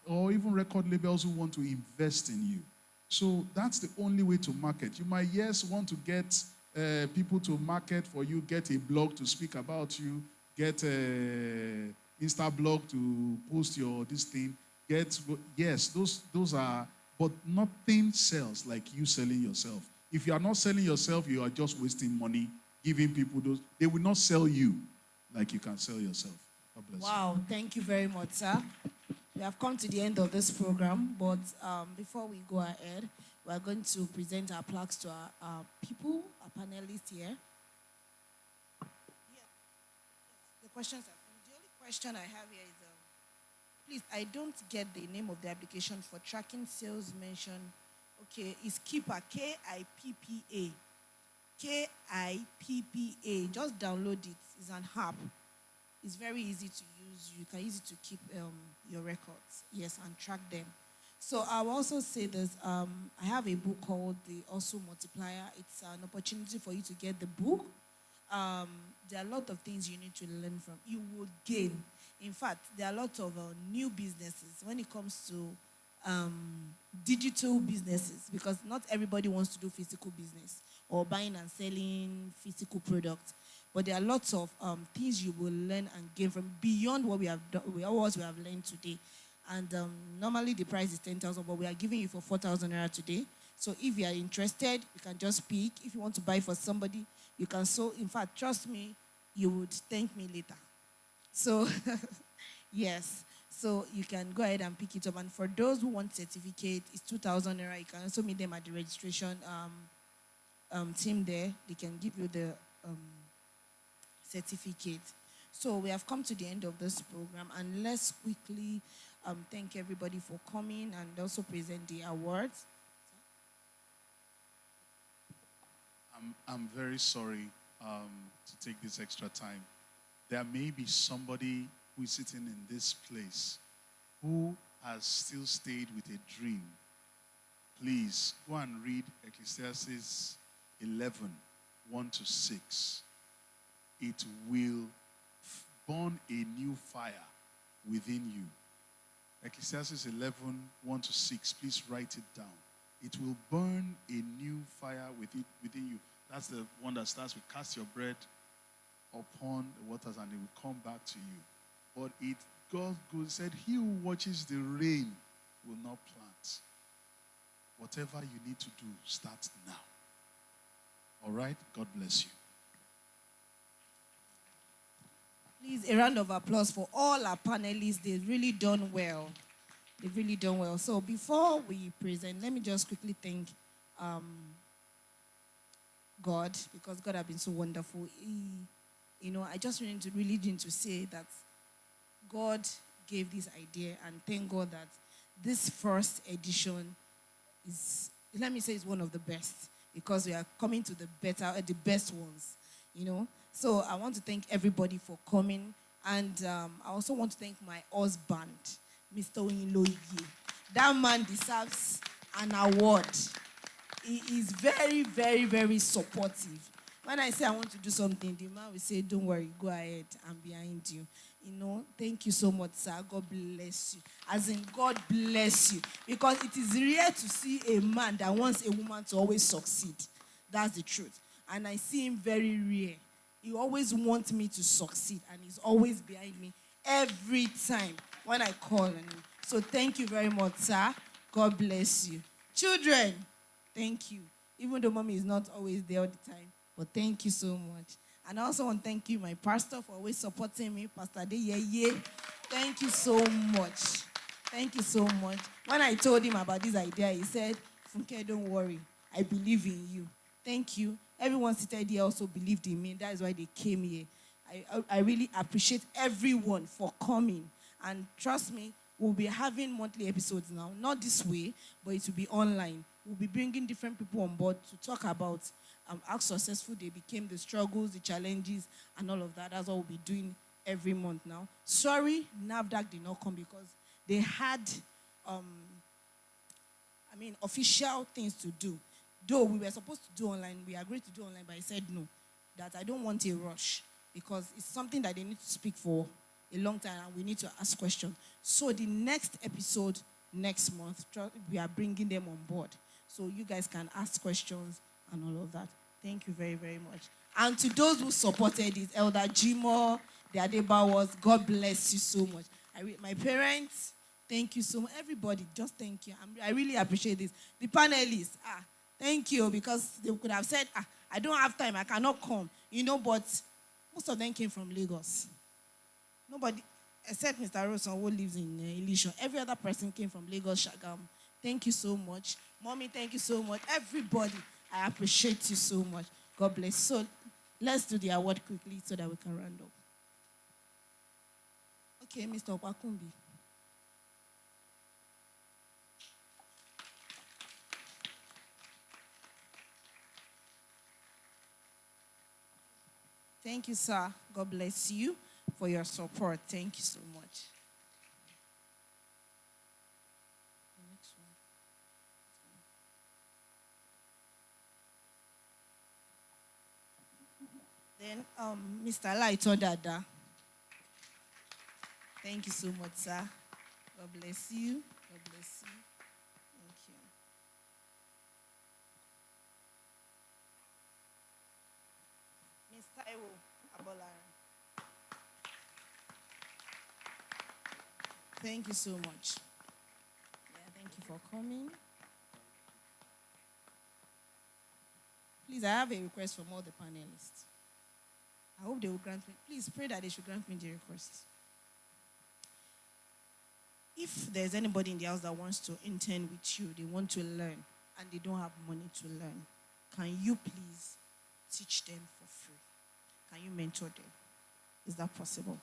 or even record labels who want to invest in you. So that's the only way to market. You might, yes, want to get people to market for you, get a blog to speak about you, get an Insta blog to post your this thing. Yes, those are, but nothing sells like you selling yourself. If you are not selling yourself, you are just wasting money giving people those. They will not sell you like you can sell yourself. God bless you. Wow, thank you very much, sir. We have come to the end of this program, but before we go ahead, we are going to present our plaques to our people, our panelists here. Yeah. The questions are finished. The only question I have here is, please, I don't get the name of the application for tracking sales mentioned. Okay, it's Kippa, K-I-P-P-A. K-I-P-P-A. Just download it. It's an app. It's very easy to use. You can use it to keep your records, yes, and track them. So I'll also say this. I have a book called The Hustle Multiplier. It's an opportunity for you to get the book. There are a lot of things you need to learn from. You will gain. In fact, there are a lot of new businesses when it comes to digital businesses, because not everybody wants to do physical business or buying and selling physical products. But there are lots of things you will learn and gain from beyond what we have done, what we have learned today. And normally the price is 10,000, but we are giving you for 4,000 naira today. So if you are interested, you can just pick. If you want to buy for somebody, you can. So in fact, trust me, you would thank me later. So yes, so you can go ahead and pick it up. And for those who want certificate, it's 2,000 naira. You can also meet them at the registration team there. They can give you the certificate. So we have come to the end of this program, and let's quickly thank everybody for coming and also present the awards. I'm very sorry to take this extra time. There may be somebody who is sitting in this place who has still stayed with a dream. Please go and read Ecclesiastes 11, 1-6. It will burn a new fire within you. Ecclesiastes 11, 1-6. Please write it down. It will burn a new fire within you. That's the one that starts with cast your bread upon the waters and it will come back to you. But God said, he who watches the rain will not plant. Whatever you need to do, start now. All right? God bless you. Please, a round of applause for all our panelists. They've really done well. They've really done well. So before we present, let me just quickly thank God, because God has been so wonderful. I just really need to say that God gave this idea, and thank God that this first edition is one of the best, because we are coming to the best ones, So I want to thank everybody for coming, and I also want to thank my husband, Mr. Oyinloye. That man deserves an award. He is very, very, very supportive. When I say I want to do something, the man will say, don't worry, go ahead, I'm behind you. Thank you so much, sir. God bless you. As in, God bless you. Because it is rare to see a man that wants a woman to always succeed. That's the truth. And I see him very rare. He always wants me to succeed, and he's always behind me every time when I call on him. So thank you very much, sir. God bless you. Children, thank you. Even though mommy is not always there all the time, but thank you so much. And I also want to thank you, my pastor, for always supporting me, Pastor Adeyeye. Thank you so much. Thank you so much. When I told him about this idea, he said, Funke, don't worry. I believe in you. Thank you. Everyone seated here also believed in me. That is why they came here. I really appreciate everyone for coming. And trust me, we'll be having monthly episodes now. Not this way, but it will be online. We'll be bringing different people on board to talk about how successful they became, the struggles, the challenges, and all of that. That's what we'll be doing every month now. Sorry, NAFDAC did not come because they had, official things to do. Though we were supposed to do online, we agreed to do online, but I said no, that I don't want a rush, because it's something that they need to speak for a long time, and we need to ask questions. So the next episode, next month, we are bringing them on board. So you guys can ask questions and all of that. Thank you very, very much. And to those who supported it, Elder Jimo, the Adebawas, God bless you so much. My parents, thank you so much. Everybody, just thank you. I really appreciate this. The panelists, thank you, because they could have said, I don't have time, I cannot come. But most of them came from Lagos. Nobody, except Mr. Roson, who lives in Elisha. Every other person came from Lagos, Shagam. Thank you so much. Mommy, thank you so much. Everybody, I appreciate you so much. God bless. So let's do the award quickly so that we can round up. Okay, Mr. Opakumbi. Thank you, sir. God bless you for your support. Thank you so much. The next one. Then, Mr. Laito Dada. Thank you so much, sir. God bless you. God bless you. Thank you. Mr. Ewo Abolaran. Thank you so much. Thank you for coming. Please, I have a request from all the panelists. I hope they will grant me. Please pray that they should grant me the request. If there's anybody in the house that wants to intern with you, they want to learn, and they don't have money to learn, can you please teach them for free? Can you mentor them? Is that possible?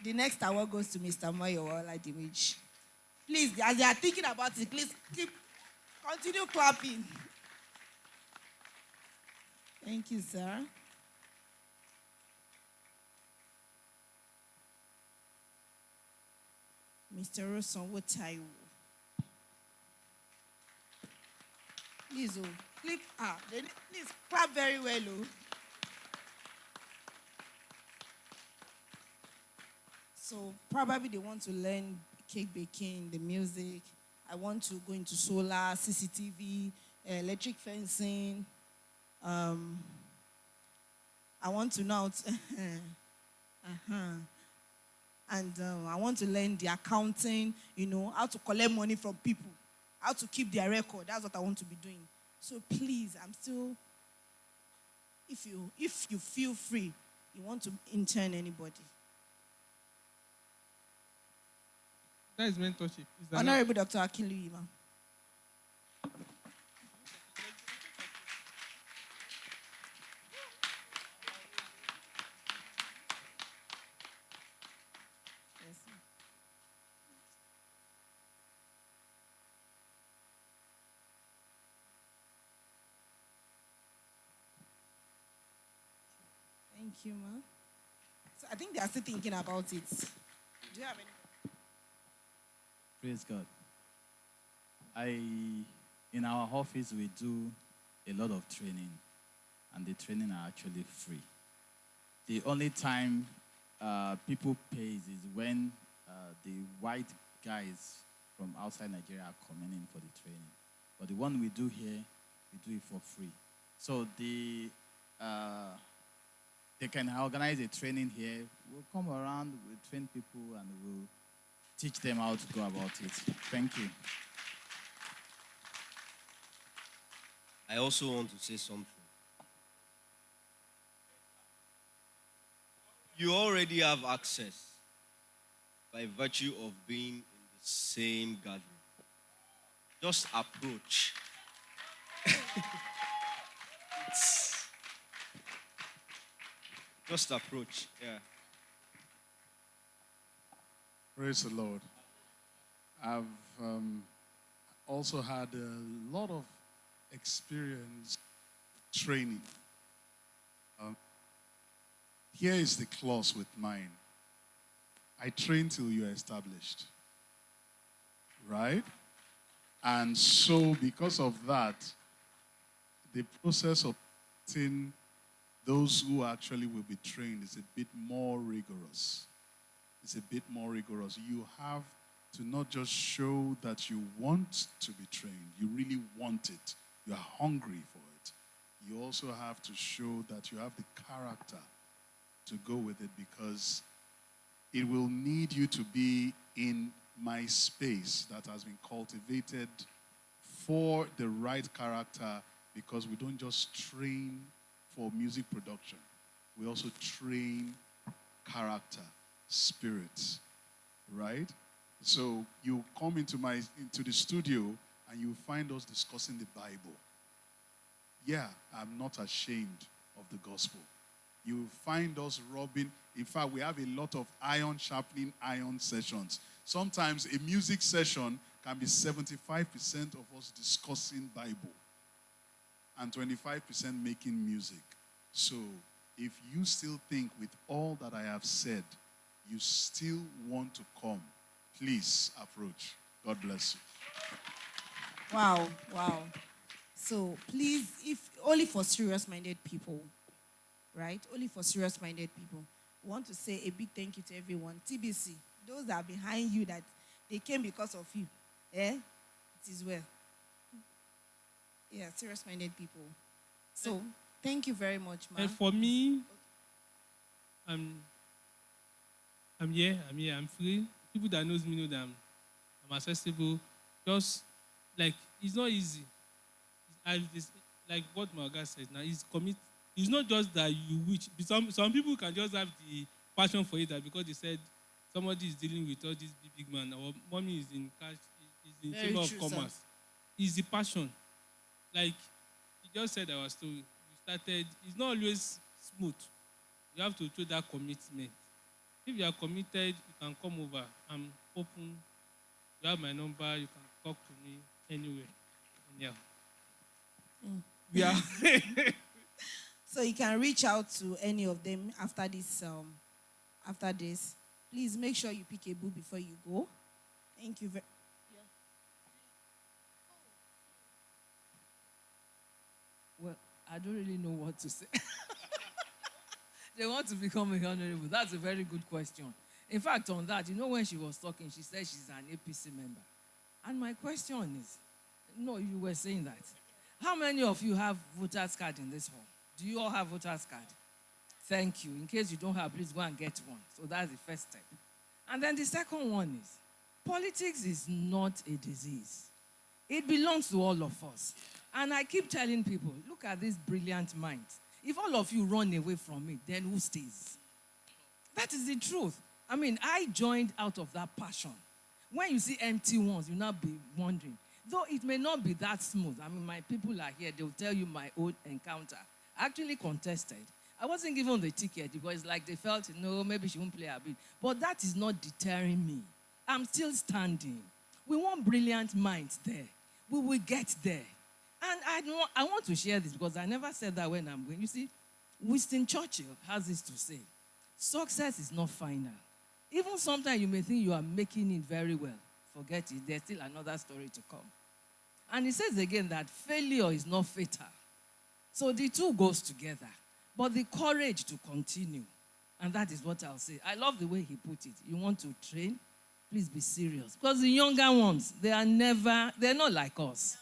The next award goes to Mr. Moyo Oladimiji. Please, as they are thinking about it, please continue clapping. Thank you, sir. Mr. Roson Wotaiwo. Please, please clap very well, So probably they want to learn cake baking, the music. I want to go into solar, CCTV, electric fencing. Um, I want to know how to, uh-huh. And I want to learn the accounting, how to collect money from people, how to keep their record. That's what I want to be doing. So please, I'm still, if you feel free, you want to intern anybody. That is mentorship. Is that Honorable Dr. Akinlu Ima. Yes, ma'am. Thank you, ma. So I think they are still thinking about it. Do you have any? Praise God. In our office, we do a lot of training, and the training are actually free. The only time people pay is when the white guys from outside Nigeria are coming in for the training. But the one we do here, we do it for free. So they can organize a training here. We'll come around, we'll train people, and we'll teach them how to go about it. Thank you. I also want to say something. You already have access by virtue of being in the same gathering. Just approach. Just approach, yeah. Praise the Lord. I've also had a lot of experience training. Here is the clause with mine. I train till you're established. Right? And so because of that, the process of getting those who actually will be trained is a bit more rigorous. It's a bit more rigorous. You have to not just show that you want to be trained, you really want it, you are hungry for it. You also have to show that you have the character to go with it, because it will need you to be in my space that has been cultivated for the right character, because we don't just train for music production. We also train character, spirits, right? So you come into the studio and you find us discussing the Bible. Yeah, I'm not ashamed of the gospel. You find us rubbing. In fact, we have a lot of iron sharpening iron sessions. Sometimes a music session can be 75% of us discussing Bible and 25% making music. So if you still think with all that I have said, you still want to come, please approach. God bless you. Wow. So please, if only for serious-minded people, right? Only for serious-minded people. We want to say a big thank you to everyone. TBC, those that are behind you, that they came because of you. It is well. Yeah, serious-minded people. So, thank you very much, ma'am. And for me, I'm here, I'm free. People that knows me know that I'm accessible. Just like it's not easy. It's like what my guy says now, it's not just that you wish. Some people can just have the passion for it, that because they said somebody is dealing with all this big man, or mommy is in cash, is in Very chamber of true, commerce. sir. It's the passion. Like you just said our story. You started, it's not always smooth. You have to show that commitment. If you are committed, you can come over. I'm open. You have my number. You can talk to me anywhere. Yeah. Yeah. So you can reach out to any of them after this. After this, please make sure you pick a book before you go. Thank you very. Well, I don't really know what to say. They want to become a honorable. That's a very good question. In fact, on that, when she was talking, she said she's an APC member. And my question is, no, you were saying that. How many of you have voter's card in this hall? Do you all have voter's card? Thank you. In case you don't have, please go and get one. So that's the first step. And then the second one is, politics is not a disease. It belongs to all of us. And I keep telling people, look at these brilliant minds. If all of you run away from it, then who stays? That is the truth. I mean, I joined out of that passion. When you see empty ones, you'll not be wondering. Though it may not be that smooth. I mean, my people are here. They'll tell you my own encounter. I actually contested. I wasn't given the ticket because it's like they felt, no, maybe she won't play a bit. But that is not deterring me. I'm still standing. We want brilliant minds there. We will get there. And I want to share this because I never said that when I'm going. You see, Winston Churchill has this to say. Success is not final. Even sometimes you may think you are making it very well. Forget it. There's still another story to come. And he says again that failure is not fatal. So the two goes together. But the courage to continue. And that is what I'll say. I love the way he put it. You want to train? Please be serious. Because the younger ones, they're not like us.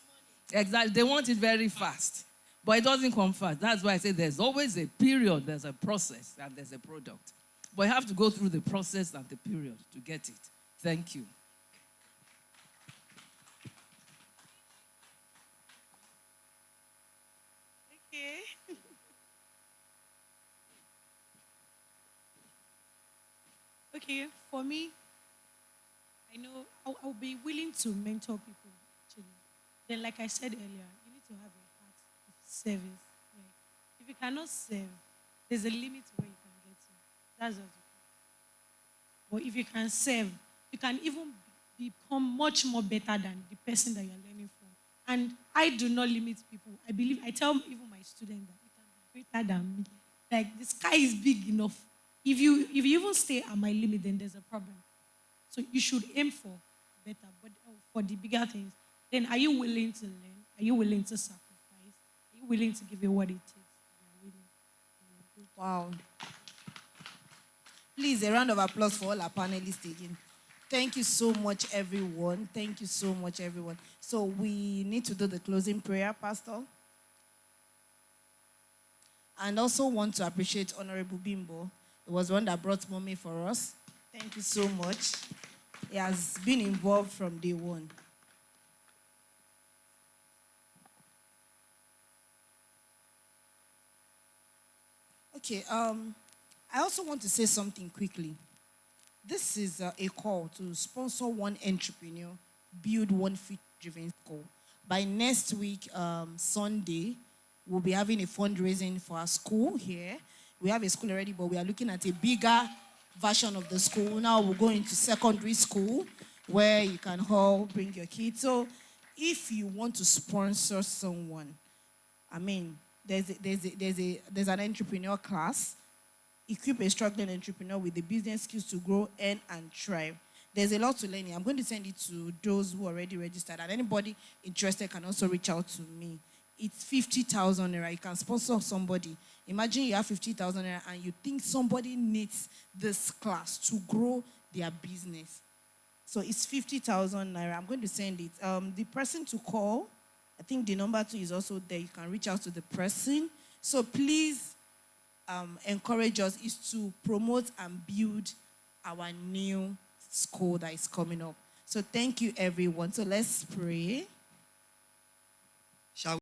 Exactly. They want it very fast. But it doesn't come fast. That's why I say there's always a period, there's a process, and there's a product. But you have to go through the process and the period to get it. Thank you. Okay. Okay, for me, I know I'll be willing to mentor people, actually. Then, like I said earlier, you need to have a heart of service. Like, if you cannot serve, there's a limit to where you can get to. That's just it. But if you can serve, you can even become much more better than the person that you're learning from. And I do not limit people. I tell even my students that you can be greater than me. Like, the sky is big enough. If you even stay at my limit, then there's a problem. So you should aim for better, but for the bigger things. Then are you willing to learn? Are you willing to sacrifice? Are you willing to give it what it takes? Wow. Please, a round of applause for all our panelists again. Thank you so much, everyone. Thank you so much, everyone. So we need to do the closing prayer, Pastor. And also want to appreciate Honorable Bimbo. It was one that brought mommy for us. Thank you so much. He has been involved from day one. Okay, I also want to say something quickly. This is a call to sponsor one entrepreneur, build one fit-driven school. By next week, Sunday, we'll be having a fundraising for our school here. We have a school already, but we are looking at a bigger version of the school. Now we'll go into secondary school where you can all bring your kids. So if you want to sponsor someone, I mean, there's an entrepreneur class. Equip a struggling entrepreneur with the business skills to grow, earn, and thrive. There's a lot to learn here. I'm going to send it to those who already registered. And anybody interested can also reach out to me. It's 50,000 naira. You can sponsor somebody. Imagine you have 50,000 naira and you think somebody needs this class to grow their business. So it's 50,000 naira. I'm going to send it. The person to call, I think the number 2 is also there. You can reach out to the person. So please encourage us is to promote and build our new school that is coming up. So thank you, everyone. So let's pray.